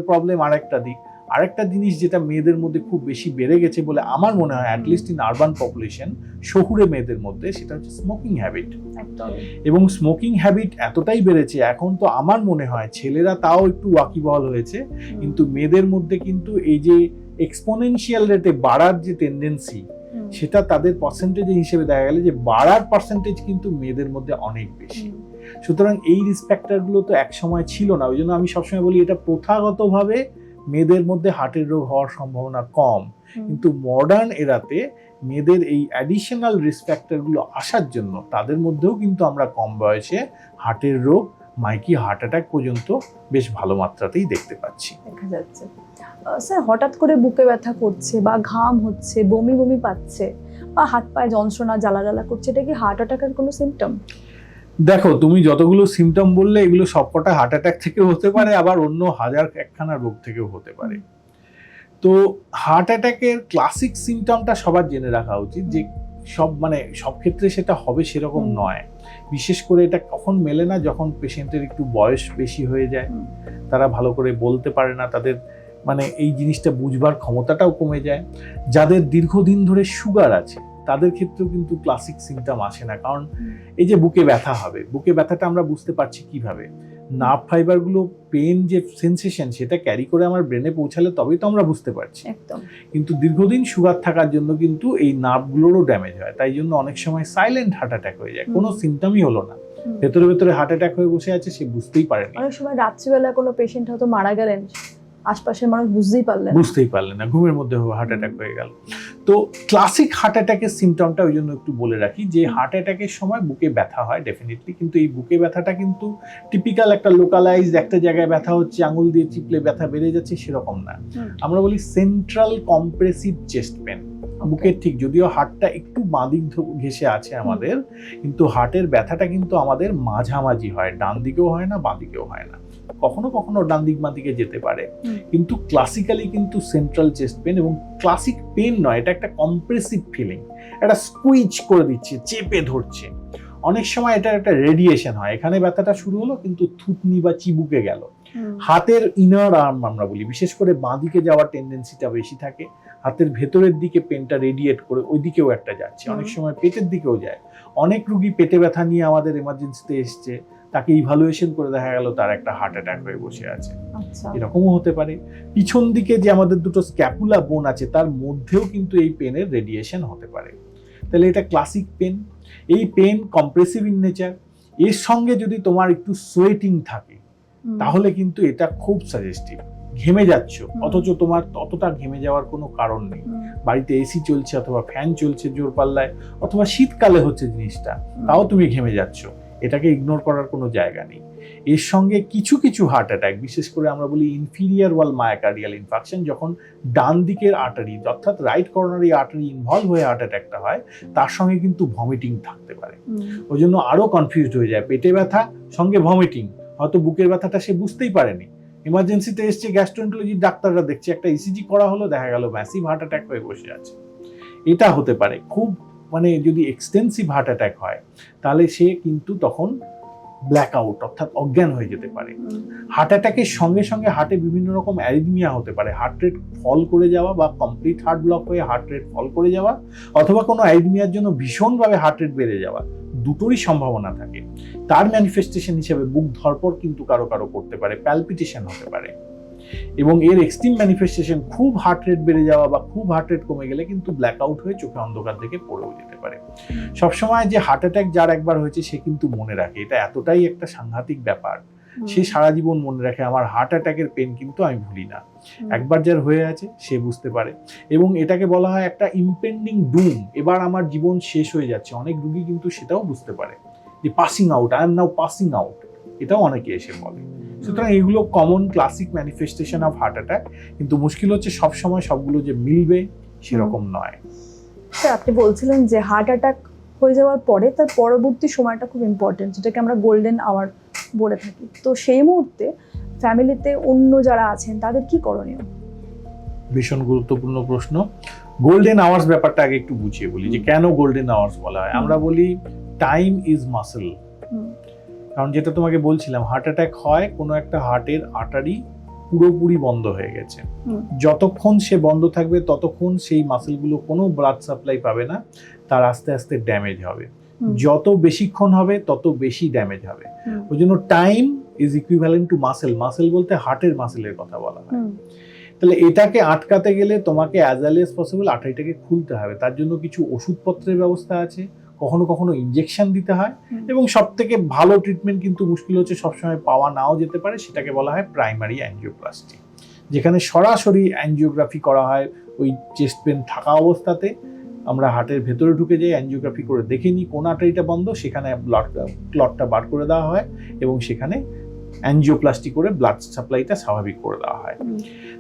প্রবলেম আর একটা দিক। আরেকটা জিনিস যেটা মেয়েদের মধ্যে খুব বেশি বেড়ে গেছে বলে আমার মনে হয়, অ্যাটলিস্ট ইন আরবান পপুলেশন, শহুরে মেয়েদের মধ্যে, সেটা হচ্ছে স্মোকিং হ্যাবিট। এবং স্মোকিং হ্যাবিট এতটাই বেড়েছে এখন, তো আমার মনে হয় ছেলেরা তাও একটু ওয়াকিবহাল হয়েছে, কিন্তু মেয়েদের মধ্যে কিন্তু এই যে এক্সপোনেনশিয়াল রেটে বাড়ার যে টেন্ডেন্সি, সেটা তাদের পার্সেন্টেজ হিসেবে দেখা গেলে যে বাড়ার পার্সেন্টেজ কিন্তু মেয়েদের মধ্যে অনেক বেশি। সুতরাং এই রিস্ক ফ্যাক্টরগুলো তো এক সময় ছিল না। ওই জন্য আমি সবসময় বলি এটা প্রথাগতভাবে মেয়েদের মধ্যে হার্টের রোগ হওয়ার সম্ভাবনা কম, কিন্তু মডার্ন এরাতে মেয়েদের এই অ্যাডিশনাল রিস্ক ফ্যাক্টরগুলো আসার জন্য তাদের মধ্যেও কিন্তু আমরা কম বয়সে হার্টের রোগ, মাইকি হার্ট অ্যাটাক পর্যন্ত বেশ ভালো মাত্রাতেই দেখতে পাচ্ছি। দেখা যাচ্ছে। স্যার, হঠাৎ করে বুকে ব্যথা করছে বা ঘাম হচ্ছে, বমি বমি পাচ্ছে বা হাত পায়ে যন্ত্রণা, জ্বালা জ্বালা করছে, এটা কি হার্ট অ্যাটাকের কোনো সিমটম? দেখো, তুমি যতগুলো সিমটম বললে এগুলো সবকটা হার্ট অ্যাটাক থেকেও হতে পারে, আবার অন্য হাজার একখানা রোগ থেকেও হতে পারে। তো হার্ট অ্যাটাকের ক্লাসিক সিমটমটা সবার জেনে রাখা উচিত, যে সব ক্ষেত্রে সেটা হবে সেরকম নয়। বিশেষ করে এটা কখন মেলে না, যখন পেশেন্টের একটু বয়স বেশি হয়ে যায়, তারা ভালো করে বলতে পারে না, তাদের এই জিনিসটা বুঝবার ক্ষমতাটাও কমে যায়। যাদের দীর্ঘদিন ধরে সুগার আছে তাদের ক্ষেত্রেও কিন্তু ক্লাসিক সিমটম আসে না, কারণ এই যে বুকে ব্যথা হবে, বুকে ব্যথাটা আমরা বুঝতে পারছি কিভাবে, নার্ভ ফাইবারগুলো পেন যে সেন্সেশন সেটা ক্যারি করে আমার ব্রেনে পৌঁছালে তবেই তো আমরা বুঝতে পারছি। কিন্তু দীর্ঘদিন সুগার থাকার জন্য কিন্তু এই নার্ভগুলোরও ড্যামেজ হয়, তাই জন্য অনেক সময় সাইলেন্ট হার্ট অ্যাটাক হয়ে যায়, কোনো সিমটমই হলো না, ভেতরে ভেতরে হার্ট অ্যাটাক হয়ে বসে আছে, সে বুঝতেই পারেনি। অনেক সময় রাত্রিবেলা কোনো পেশেন্ট হয়তো মারা গেলেন, আশপাশের মানুষ বুঝতেই পারলেন না, ঘুমের মধ্যে হার্ট অ্যাটাক হয়ে গেল। তো ক্লাসিক হার্ট অ্যাটাকের সিমটমটা ওই জন্য একটু বলে রাখি, যে হার্ট অ্যাটাকের সময় বুকে ব্যথা হয় ডেফিনেটলি, কিন্তু এই বুকে ব্যথাটা কিন্তু টিপিক্যাল একটা লোকালাইজড একটা জায়গায় ব্যথা হচ্ছে, আঙুল দিয়ে চিপলে ব্যথা বেড়ে যাচ্ছে সেরকম না। আমরা বলি সেন্ট্রাল কম্প্রেসিভ চেস্ট পেন, বুকের ঠিক, যদিও হার্টটা একটু বাঁদিক ঘেঁষে আছে আমাদের, কিন্তু হার্টের ব্যথাটা কিন্তু আমাদের মাঝামাঝি হয়, ডান দিকেও হয় না বাঁ দিকেও হয় না, কখনো কখনো ডান দিক বাঁ দিকে যেতে পারে, কিন্তু ক্লাসিক্যালি কিন্তু সেন্ট্রাল চেস্ট পেন। এবং ক্লাসিক পেন নয়, এটা একটা কম্প্রেসিভ ফিলিং, একটা স্কুইচ করে দিচ্ছে, চেপে ধরছে। অনেক সময় এটা একটা রেডিয়েশন হয়, এখানে ব্যথাটা শুরু হলো কিন্তু থুতনি বা চিবুকে গেল। হাতের ইনার আর্ম আমরা বলি, বিশেষ করে বাঁ দিকে যাওয়ার টেন্ডেন্সিটা বেশি থাকে, হাতের ভেতরের দিকে পেনটা রেডিয়েট করে ওই দিকেও একটা যাচ্ছে, অনেক সময় পেটের দিকেও যায়। অনেক রুগী পেটে ব্যথা নিয়ে আমাদের এমার্জেন্সিতে এসছে, তাকে ইভালুয়েশন করে দেখা গেল তার একটা হার্ট অ্যাটাক হয়ে বসে আছে। এরকমও হতে পারে। পিছন দিকে যে আমাদের দুটো স্ক্যাপুলা বোন আছে তার মধ্যেও কিন্তু এই পেনের রেডিয়েশন হতে পারে। তাহলে এটা ক্লাসিক পেন। এই পেন কম্প্রেসিভ ইন নেচার, এর সঙ্গে যদি তোমার একটু সোয়েটিং থাকে তাহলে কিন্তু এটা খুব সাজেস্টিভ। ঘেমে যাচ্ছ অথচ তোমার অতটা ঘেমে যাওয়ার কোনো কারণ নেই, বাড়িতে এসি চলছে অথবা ফ্যান চলছে জোর পাল্লায়, অথবা শীতকালে হচ্ছে জিনিসটা, তাও তুমি ঘেমে যাচ্ছ, এটাকে ইগনোর করার কোনো জায়গা নেই। এর সঙ্গে কিছু কিছু হার্ট অ্যাটাক, বিশেষ করে আমরা বলি ইনফিরিয়ার ওয়াল মায়োকার্ডিয়াল ইনফাকশন, যখন ডান দিকের আর্টারি অর্থাৎ রাইট কর্নারি আর্টারি ইনভলভ হয়ে হার্ট অ্যাটাকটা হয়, তার সঙ্গে কিন্তু ভমিটিং থাকতে পারে। ওই জন্য আরো কনফিউজড হয়ে যায়, পেটে ব্যথা সঙ্গে ভমিটিং, হয়তো বুকের ব্যথাটা সে বুঝতেই পারেনি, ইমার্জেন্সিতে এসছে, গ্যাস্ট্রোএন্টারোলজির ডাক্তাররা দেখছে, একটা ইসিজি করা হলো, দেখা গেল ম্যাসিভ হার্ট অ্যাটাক হয়ে বসে আছে। এটা হতে পারে খুব যদি এক্সটেন্সিভ হার্ট অ্যাটাক হয় তাহলে সে কিন্তু তখন ব্ল্যাক আউট অর্থাৎ অজ্ঞান হয়ে যেতে পারে। হার্ট অ্যাটাকের সঙ্গে সঙ্গে হার্টে বিভিন্ন রকম অ্যারিথমিয়া হতে পারে, হার্ট রেট ফল করে যাওয়া বা কমপ্লিট হার্ট ব্লক হয়ে হার্ট রেট ফল করে যাওয়া, অথবা কোনো অ্যারিথমিয়ার জন্য ভীষণভাবে হার্ট রেট বেড়ে যাওয়া, দুটোরই সম্ভাবনা থাকে। তার ম্যানিফেস্টেশন হিসেবে বুক ধড়ফড় কিন্তু কারো কারো করতে পারে, প্যালপিটেশন হতে পারে, এবং এর এক্সট্রিম ম্যানিফেস্টেশন খুব হার্ট রেট বেড়ে যাওয়া বা খুব হার্ট রেট কমে গেলে কিন্তু ব্ল্যাক আউট হয়ে চোখে অন্ধকার থেকে পড়েও যেতে পারে। সবসময় যে হার্ট অ্যাটাক যার একবার হয়েছে সে কিন্তু মনে রাখে, এটা এতটাই একটা সাংঘাতিক ব্যাপার, সে সারা জীবন মনে রাখে আমার হার্ট অ্যাটাকের পেন কিন্তু আমি ভুলি না। একবার যার হয়ে আছে সে বুঝতে পারে, এবং এটাকে বলা হয় একটা ইমপেন্ডিং ডুম, এবার আমার জীবন শেষ হয়ে যাচ্ছে। অনেক রোগী কিন্তু সেটাও বুঝতে পারে যে passing out, I am now passing out, এটাও অনেকে এসে বলে। সুতরাং এগুলো common classic manifestation of heart attack, কিন্তু মুশকিল হচ্ছে সবসময় সবগুলো যে মিলবে সেরকম নয়। স্যার আপনি বলছিলেন যে হার্ট অ্যাটাক হয়ে যাওয়ার পরে তার পরবর্তী সময়টা খুব ইম্পর্টেন্ট, যেটাকে আমরা গোল্ডেন আওয়ার বলে থাকি। তো সেই মুহূর্তে ফ্যামিলিতে অন্য যারা আছেন তাদের কি করণীয়? ভীষণ গুরুত্বপূর্ণ প্রশ্ন। গোল্ডেন আওয়ার্স ব্যাপারটা আগে একটু বুঝিয়ে বলি যে কেন গোল্ডেন আওয়ার্স বলা হয়। আমরা বলি টাইম ইজ মাসেল। কারণ যেটা তোমাকে বলছিলাম, হার্ট অ্যাটাক হয় কোনো একটা হার্টের আর্টারি পুরোপুরি বন্ধ হয়ে গেছে। যতক্ষণ সে বন্ধ থাকবে ততক্ষণ সেই মাসেলগুলো কোনো ব্লাড সাপ্লাই পাবে না, তার আস্তে আস্তে ড্যামেজ হবে। যত বেশিক্ষণ হবে তত বেশি ড্যামেজ হবে। ওই জন্য time is equivalent to muscle. Muscle বলতে হার্টের মাসেলের কথা বলা হয়। তাহলে এটাকে আটকাতে গেলে তোমাকে অ্যাজ আর্লি অ্যাজ পসিবল আর্টারিটাকে খুলতে হবে। তার জন্য কিছু ওষুধপত্রের ব্যবস্থা আছে, কখনো কখনো ইনজেকশন দিতে হয়, এবং সব থেকে ভালো ট্রিটমেন্ট কিন্তু মুশকিল হচ্ছে সবসময় পাওয়া নাও যেতে পারে, সেটাকে বলা হয় প্রাইমারি অ্যাঞ্জিওপ্লাস্টি, যেখানে সরাসরি অ্যাঞ্জিওগ্রাফি করা হয়। ওই চেস্ট পেন থাকা অবস্থাতে আমরা হার্টের ভেতরে ঢুকে যাই, অ্যাঞ্জিওগ্রাফি করে দেখে নিই কোন আর্টারিটা বন্ধ, সেখানে ক্লটটা বার করে দেওয়া হয় এবং সেখানে অ্যাঞ্জিওপ্লাস্টি করে ব্লাড সাপ্লাইটা স্বাভাবিক করে দেওয়া হয়।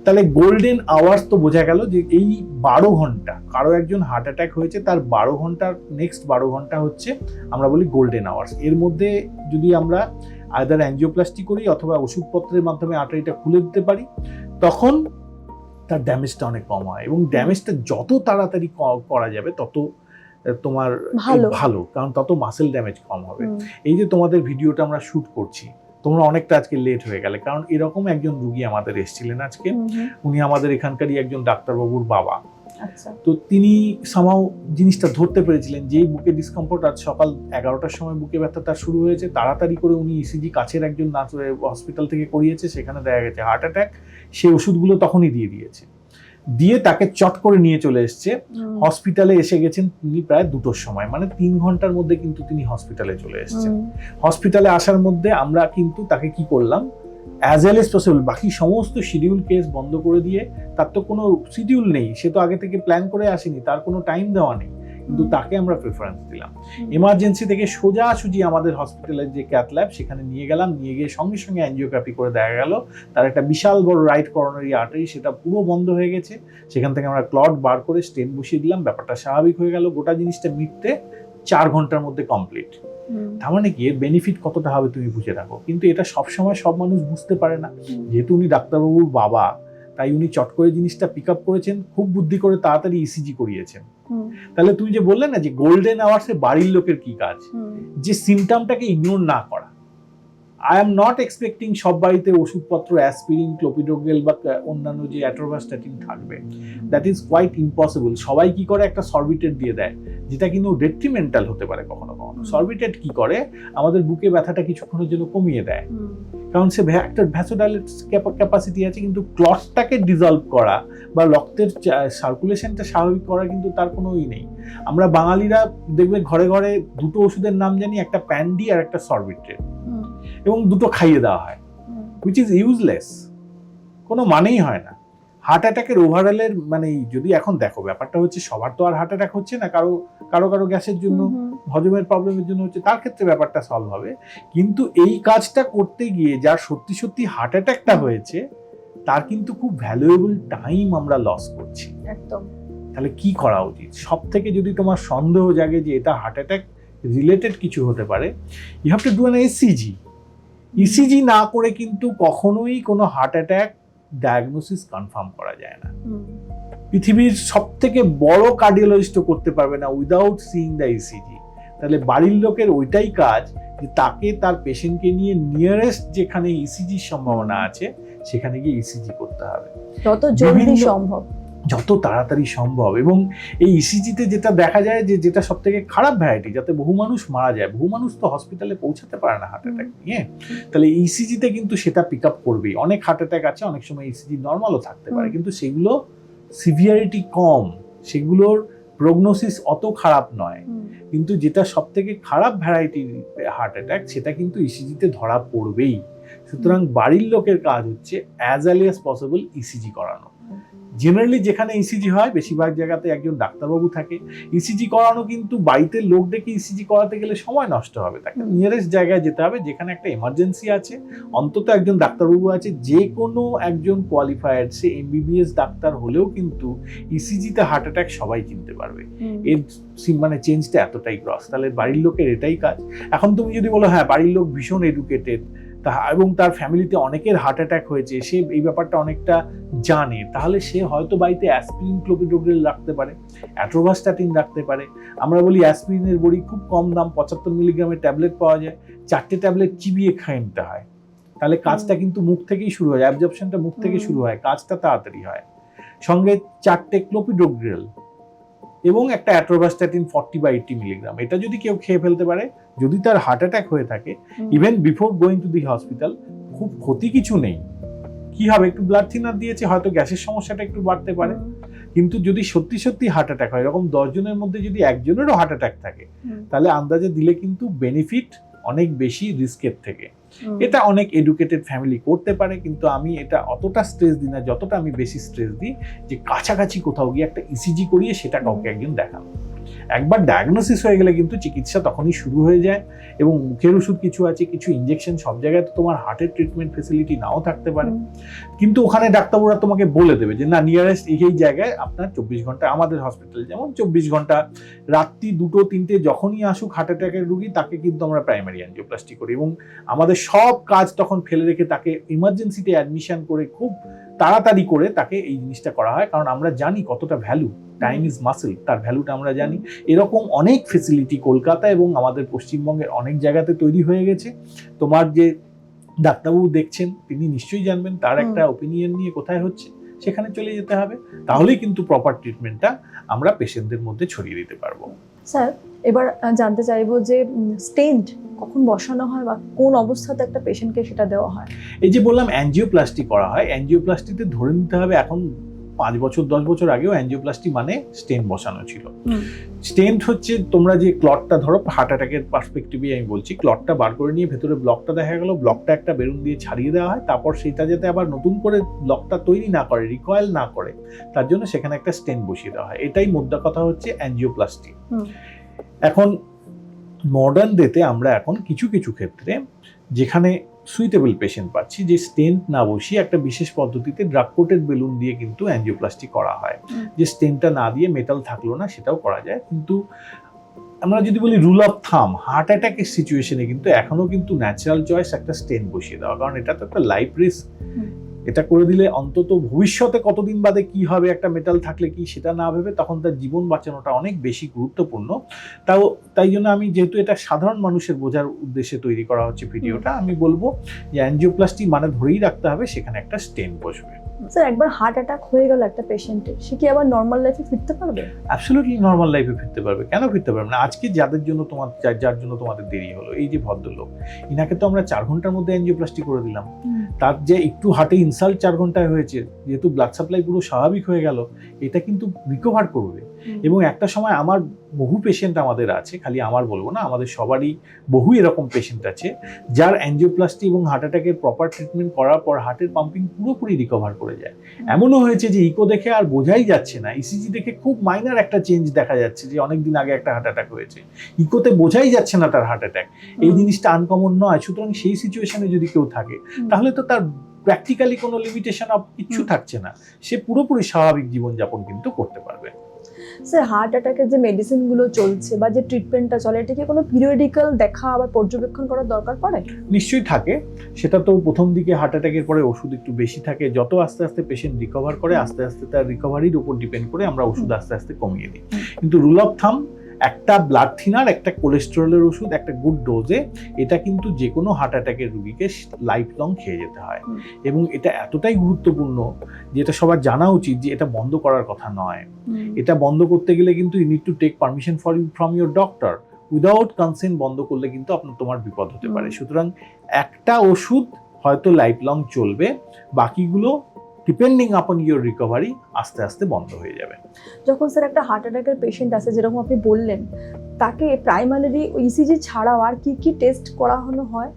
তাহলে গোল্ডেন আওয়ার্স তো বোঝা গেল যে এই 12 ঘন্টা, কারো একজন হার্ট অ্যাটাক হয়েছে তার 12 ঘন্টার নেক্সট 12 ঘন্টা হচ্ছে আমরা বলি গোল্ডেন আওয়ার্স। এর মধ্যে যদি আমরা আইদার অ্যাঞ্জিওপ্লাস্টি করি অথবা ওষুধপত্রের মাধ্যমে আর্টারিটা খুলে দিতে পারি, তখন তার ড্যামেজটা অনেক কম হয়, এবং ড্যামেজটা যত তাড়াতাড়ি করা যাবে তত তোমার ভালো, কারণ তত মাসেল ড্যামেজ কম হবে। এই যে তোমাদের ভিডিওটা আমরা শুট করছি, তোমরা অনেকটা আজকে লেট হয়ে গেলে, কারণ এরকম একজন রুগী আমাদের এসেছিলেন আজকে। উনি আমাদের এখানকারই একজন ডাক্তারবাবুর বাবা। তো তিনি সামাও জিনিসটা ধরতে পেরেছিলেন যে এই বুকে ডিসকমফোর্ট, আজ সকাল 11টার সময় বুকে ব্যথা তার শুরু হয়েছে। তাড়াতাড়ি করে উনি ইসিজি কাছের একজন হসপিটাল থেকে করিয়েছে, সেখানে দেখা গেছে হার্ট অ্যাটাক। সেই ওষুধগুলো তখনই দিয়ে তাকে চট করে নিয়ে চলে এসছে হসপিটালে। এসে গেছেন তিনি প্রায় 2টোর সময়, মানে 3 ঘন্টার মধ্যে কিন্তু তিনি হসপিটালে চলে এসেছেন। হসপিটালে আসার মধ্যে আমরা কিন্তু তাকে কি করলাম, অ্যাজ ওয়েল এজ পসিবল বাকি সমস্ত শিডিউল কেস বন্ধ করে দিয়ে, তার তো কোনো শিডিউল নেই, সে তো আগে থেকে প্ল্যান করে আসেনি, তার কোনো টাইম দেওয়া নেই, কিন্তু তাকে আমরা প্রেফারেন্স দিলাম। এমার্জেন্সি থেকে সোজাসুজি আমাদের হসপিটালের যে ক্যাথ ল্যাব সেখানে নিয়ে গেলাম, নিয়ে গিয়ে সঙ্গে সঙ্গে অ্যাঞ্জিওগ্রাফি করে দেখা গেল তার একটা বিশাল বড় রাইট করোনারি আর্টারি, সেটা পুরো বন্ধ হয়ে গেছে। সেখান থেকে আমরা ক্লট বার করে স্টেন বসিয়ে দিলাম, ব্যাপারটা স্বাভাবিক হয়ে গেল। গোটা জিনিসটা মিটতে 4 ঘন্টার মধ্যে কমপ্লিট। তার মানে কি এর বেনিফিট কতটা হবে তুমি বুঝে রাখো। কিন্তু এটা সবসময় সব মানুষ বুঝতে পারে না। যেহেতু উনি ডাক্তারবাবুর বাবা, তাই উনি চট করে জিনিসটা পিক আপ করেছেন, খুব বুদ্ধি করে তাড়াতাড়ি ইসিজি করিয়েছেন। তাহলে তুমি যে বললে না যে গোল্ডেন আওয়ার্সে বাড়ির লোকের কি কাজ, যে সিমটমটাকে ইগনোর না করা। আই এম নট এক্সপেক্টিং সব বাড়িতে ওষুধপত্র অ্যাসপিরিন, ক্লোপিডোগ্রেল বা অন্যান্য যে অ্যাট্রোভাস্টাটিন থাকবে, দ্যাট ইজ কোয়াইট ইম্পসিবল। সবাই কি করে, একটা সরবিটেট দিয়ে দেয়, যেটা কিন্তু ডেট্রিমেন্টাল হতে পারে কখনো কখনো। সরবিটেট কি করে, আমাদের বুকে ব্যথাটা কিছুক্ষণের জন্য কমিয়ে দেয়, কারণ সে একটা ভ্যাসোডাইলেট ক্যাপাসিটি আছে, কিন্তু ক্লটটাকে ডিজলভ করা বা রক্তের সার্কুলেশনটা স্বাভাবিক করা কিন্তু তার কোনো নেই। আমরা বাঙালিরা দেখবে ঘরে ঘরে 2টো ওষুধের নাম জানি, একটা প্যান্ডি আর একটা সরবিট্রেট, এবং 2টো খাইয়ে দেওয়া হয়, হুইচ ইজ ইউজলেস, কোনো মানেই হয় না। হার্ট অ্যাটাকের ওভারঅলের মানে যদি এখন দেখো ব্যাপারটা হচ্ছে সবার তো আর হার্ট অ্যাটাক হচ্ছে না, কারো কারো কারো গ্যাসের জন্য, হজমের প্রবলেমের জন্য হচ্ছে, তার ক্ষেত্রে ব্যাপারটা সলভ হবে। কিন্তু এই কাজটা করতে গিয়ে যার সত্যি সত্যি হার্ট অ্যাটাকটা হয়েছে, তার কিন্তু খুব ভ্যালুয়েবল টাইম আমরা লস করছি। একদম। তাহলে কি করা উচিত? সব থেকে যদি তোমার সন্দেহ জাগে যে এটা হার্ট অ্যাটাক রিলেটেড কিছু হতে পারে, you have to do an ECG. ECG না করে কিন্তু কখনোই কোনো হার্ট অ্যাটাক ডায়াগনোসিস কনফার্ম করা যায় না। পৃথিবীর সব থেকে বড় কার্ডিওলজিস্টও করতে পারবে না উইদাউট সিইং দ্য ইসিজি। তাহলে বাড়ির লোকের ওইটাই কাজ যে তাকে তার পেশেন্টকে নিয়ে নিয়ারেস্ট যেখানে ইসিজির সম্ভাবনা আছে সেখানে গিয়ে ইসিজি করতে হবে যত জলদি সম্ভব, যত তাড়াতাড়ি সম্ভব। এবং এই ইসিজিতে যেটা দেখা যায় যে যেটা সব থেকে খারাপ ভ্যারাইটি, যাতে বহু মানুষ মারা যায়, বহু মানুষ তো হসপিটালে পৌঁছাতে পারে না হার্ট অ্যাটাক নিয়ে, তাহলে ইসিজিতে কিন্তু সেটা পিক আপ করবেই। অনেক হার্ট অ্যাটাক আছে, অনেক সময় ইসিজি নর্মালও থাকতে পারে, কিন্তু সেগুলো সিভিয়ারিটি কম, সেগুলোর প্রগনোসিস অত খারাপ নয়। কিন্তু যেটা সব থেকে খারাপ ভ্যারাইটির হার্ট অ্যাটাক, সেটা কিন্তু ইসিজিতে ধরা পড়বেই। সুতরাং বাড়ির লোকের কাজ হচ্ছে as early as possible ECG করানো। জেনারেলি যেখানে ইসিজি হয় বেশিরভাগ জায়গাতে একজন ডাক্তারবাবু থাকে। ইসিজি করানো কিন্তু বাড়িতে লোক ডেকে ইসিজি করাতে গেলে সময় নষ্ট হবে, তাকে নিয়ারেস্ট জায়গায় যেতে হবে যেখানে একটা এমার্জেন্সি আছে, অন্তত একজন ডাক্তারবাবু আছে। যে কোনো একজন কোয়ালিফায়ার, সে এমবিবিএস ডাক্তার হলেও কিন্তু ইসিজিতে হার্ট অ্যাটাক সবাই চিনতে পারবে। এর মানে চেঞ্জটা এতটাই গ্রস, তাহলে বাড়ির লোকের এটাই কাজ। এখন তুমি যদি বলো হ্যাঁ বাড়ির লোক ভীষণ এডুকেটেড এবং তার ফ্যামিলিতে অনেকের হার্ট অ্যাটাক হয়েছে, সে এই ব্যাপারটা অনেকটা জানে, তাহলে সে হয়তো বাড়িতে অ্যাসপিরিন, ক্লোপিডোগ্রেল রাখতে পারে, অ্যাট্রোভাস্টাটিন রাখতে পারে। আমরা বলি অ্যাসপিরিনের বড়ি খুব কম দাম, 75 মিলিগ্রামের ট্যাবলেট পাওয়া যায়, 4টে ট্যাবলেট চিবিয়ে খেয়ে নিতে হয়, তাহলে কাজটা কিন্তু মুখ থেকেই শুরু হয়, অ্যাবজর্পশনটা মুখ থেকে শুরু হয়, কাজটা তাড়াতাড়ি হয়। সঙ্গে 4টে ক্লোপিডোগ্রেল এবং একটা অ্যাট্রোভাস্টাটিন 40/80 মিলিগ্রাম, এটা যদি কেউ খেয়ে ফেলতে পারে, যদি তার হার্ট অ্যাটাক হয়ে থাকে, even before going to the hospital, খুব ক্ষতি কিছু নেই। কি হবে, একটু ব্লাড থিনার দিয়েছে, হয়তো গ্যাসের সমস্যাটা একটু বাড়তে পারে, কিন্তু যদি সত্যি সত্যি হার্ট অ্যাটাক হয়, এরকম 10 জনের মধ্যে যদি একজনেরও হার্ট অ্যাটাক থাকে, তাহলে আন্দাজে দিলে কিন্তু বেনিফিট অনেক বেশি রিস্কের থেকে। এটা অনেক এডুকেটেড ফ্যামিলি করতে পারে, কিন্তু আমি এটা অতটা স্ট্রেস দিই না যতটা আমি বেশি স্ট্রেস দিই যে কাছাকাছি কোথাও গিয়ে একটা ইসিজি করিয়ে সেটা কাউকে একজন দেখানো। একবার ডায়াগনোসিস হয়ে গেলে কিন্তু চিকিৎসা তখনই শুরু হয়ে যায়, এবং মুখের ওষুধ কিছু আছে, কিছু ইনজেকশন, সব জায়গায় তো তোমার হার্টের ট্রিটমেন্ট ফেসিলিটি নাও থাকতে পারে, কিন্তু ওখানে ডাক্তারবাবুরা তোমাকে বলে দেবে যে না, নিয়ারেস্ট এই জায়গায় আপনার 24 ঘন্টা, আমাদের হসপিটালে যেমন 24 ঘন্টা, রাত্রি 2টো 3টে যখনই আসুক হার্ট অ্যাটাকের রুগী, তাকে কিন্তু আমরা প্রাইমারি অ্যাঞ্জিওপ্লাস্টি করি, এবং আমাদের সব কাজ তখন ফেলে রেখে তাকে ইমার্জেন্সিতে অ্যাডমিশন করে খুব তাড়াতাড়ি করে তাকে এই জিনিসটা করা হয়, কারণ আমরা জানি কতটা ভ্যালু, টাইম ইজ মাসেল, তার ভ্যালুটা আমরা জানি। এরকম অনেক ফেসিলিটি কলকাতা এবং আমাদের পশ্চিমবঙ্গের অনেক জায়গাতে তৈরি হয়ে গেছে। তোমার যে ডাক্তারবাবু দেখছেন তিনি নিশ্চয়ই জানবেন তার একটা ওপিনিয়ন নিয়ে কোথায় হচ্ছে, সেখানে চলে যেতে হবে, তাহলেই কিন্তু প্রপার ট্রিটমেন্টটা আমরা পেশেন্টদের মধ্যে ছড়িয়ে দিতে পারবো। স্যার, এবার জানতে চাইবো যে স্টেন্ট কখন বসানো হয় বা কোন অবস্থাতে একটা পেশেন্টকে সেটা দেওয়া হয়? এই যে বললাম অ্যাঞ্জিওপ্লাস্টি করা হয়, অ্যাঞ্জিওপ্লাস্টিতে ধরে নিতে হবে এখন 5 বছর 10 বছর আগেও অ্যাঞ্জিওপ্লাস্টি মানে স্টেন্ট বসানো ছিল। স্টেন্ট হচ্ছে তোমরা যে ক্লটটা, ধরো হার্ট অ্যাটাকের পার্সপেক্টিভে আমি বলছি, ক্লটটা বার করে নিয়ে ভেতরে ব্লকটা দেখা গেল, ব্লকটা একটা বেলুন দিয়ে ছাড়িয়ে দেওয়া হয়, তারপর সেটা যাতে আবার নতুন করে ব্লকটা তৈরি না করে, রিকয়েল না করে, তার জন্য সেখানে একটা স্টেন্ট বসিয়ে দেওয়া হয়। এটাই মোদ্দা কথা হচ্ছে অ্যাঞ্জিওপ্লাস্টি। এখন মডার্ন ডেতে আমরা এখন কিছু কিছু ক্ষেত্রে যেখানে সুইটেবল পেশেন্ট পাচ্ছি, যে স্টেন্ট না বসিয়ে একটা বিশেষ পদ্ধতিতে ড্রাগ কোটেড বেলুন দিয়ে কিন্তু অ্যাঞ্জিওপ্লাস্টি করা হয়, যে স্টেন্টটা না দিয়ে মেটাল থাকলো না, সেটাও করা যায়। কিন্তু আমরা যদি বলি রুল অফ থাম, হার্ট অ্যাটাকের সিচুয়েশনে কিন্তু এখনো কিন্তু ন্যাচারাল চয়েস একটা স্টেন্ট বসিয়ে দেওয়া, কারণ এটা তো একটা লাইফ রিস্ক। এটা করে দিলে অন্তত ভবিষ্যতে কতদিন বাদে কি হবে, একটা মেটাল থাকলে কি, সেটা না ভেবে তখন তার জীবন বাঁচানোটা অনেক বেশি গুরুত্বপূর্ণ। তাই জন্য আমি, যেহেতু এটা সাধারণ মানুষের বোঝার উদ্দেশ্যে তৈরি করা হচ্ছে ভিডিওটা, আমি বলবো যে অ্যাঞ্জিওপ্লাস্টি মানে ধরেই রাখতে হবে সেখানে একটা স্টেন্ট বসবে। স্যার, একবার হার্ট অ্যাটাক হয়ে গেল একটা পেশেন্টের, সে কি আবার নর্মাল লাইফে ফিরতে পারবে? অ্যাবসলিউটলি নর্মাল লাইফে ফিরতে পারবে। কেন ফিরতে পারবে না? আজকে যার জন্য তোমাদের দেরি হলো, এই যে ভদ্রলোক, ইনাকে তো আমরা 4 ঘন্টার মধ্যে অ্যাঞ্জিওপ্লাস্টি করে দিলাম। তার যে একটু হার্টে ইনসাল্ট 4 ঘন্টায় হয়েছে, যেহেতু ব্লাড সাপ্লাই পুরো স্বাভাবিক হয়ে গেল, এটা কিন্তু রিকভার করবে। এবং একটা সময় আমার বহু পেশেন্ট আমাদের আছে, খালি আমার বলবো না, আমাদের সবারই বহু এরকম পেশেন্ট আছে যার অ্যাঞ্জিওপ্লাস্টি এবং হার্ট অ্যাটাকের প্রপার ট্রিটমেন্ট করার পর হার্টের পাম্পিং পুরোপুরি রিকভার করে যায়। এমনও হয়েছে যে ইকো দেখে আর বোঝাই যাচ্ছে না, ইসিজি দেখে খুব মাইনার একটা চেঞ্জ দেখা যাচ্ছে যে অনেকদিন আগে একটা হার্ট অ্যাটাক হয়েছে, ইকোতে বোঝাই যাচ্ছে না তার হার্ট অ্যাটাক। এই জিনিসটা আনকমন নয়। সুতরাং সেই সিচুয়েশনে যদি কেউ থাকে, তাহলে তো তার প্র্যাকটিক্যালি কোনো লিমিটেশন অফ কিচ্ছু থাকছে না, সে পুরোপুরি স্বাভাবিক জীবনযাপন কিন্তু করতে পারবে। স্যার, হার্ট অ্যাটাকের যে মেডিসিনগুলো চলছে বা যে ট্রিটমেন্টটা চলে, এটা কি কোনো পিরিয়ডিক্যাল দেখা বা পর্যবেক্ষণ করার দরকার পড়ে? নিশ্চয়ই থাকে। সেটা তো প্রথম দিকে হার্ট অ্যাটাকের পরে ওষুধ একটু বেশি থাকে, যত আস্তে আস্তে পেশেন্ট রিকভার করে, আস্তে আস্তে তার রিকভারির উপর ডিপেন্ড করে আমরা ওষুধ আস্তে আস্তে কমিয়ে দিই। কিন্তু রুল অফ থাম, একটা ব্লাড থিনার, একটা কোলেস্টেরলের ওষুধ, একটা গুড ডোজে, এটা কিন্তু যে কোনো হার্ট অ্যাটাকের রুগীকে লাইফ লং খেয়ে যেতে হয়। এবং এটা এতটাই গুরুত্বপূর্ণ যে এটা সবার জানা উচিত যে এটা বন্ধ করার কথা নয়। এটা বন্ধ করতে গেলে কিন্তু you need to take permission from your doctor. Without consent বন্ধ করলে কিন্তু তোমার বিপদ হতে পারে। সুতরাং একটা ওষুধ হয়তো লাইফ লং চলবে, বাকিগুলো ডিপেন্ডিং আপন ইউর রিকভারি আস্তে আস্তে বন্ধ হয়ে যাবে। যখন স্যার একটা হার্ট অ্যাটাকের পেশেন্ট আছে, যেরকম আপনি বললেন, তাকে প্রাইমারি ইসিজি ছাড়াও আর কি কি টেস্ট করানো হয়?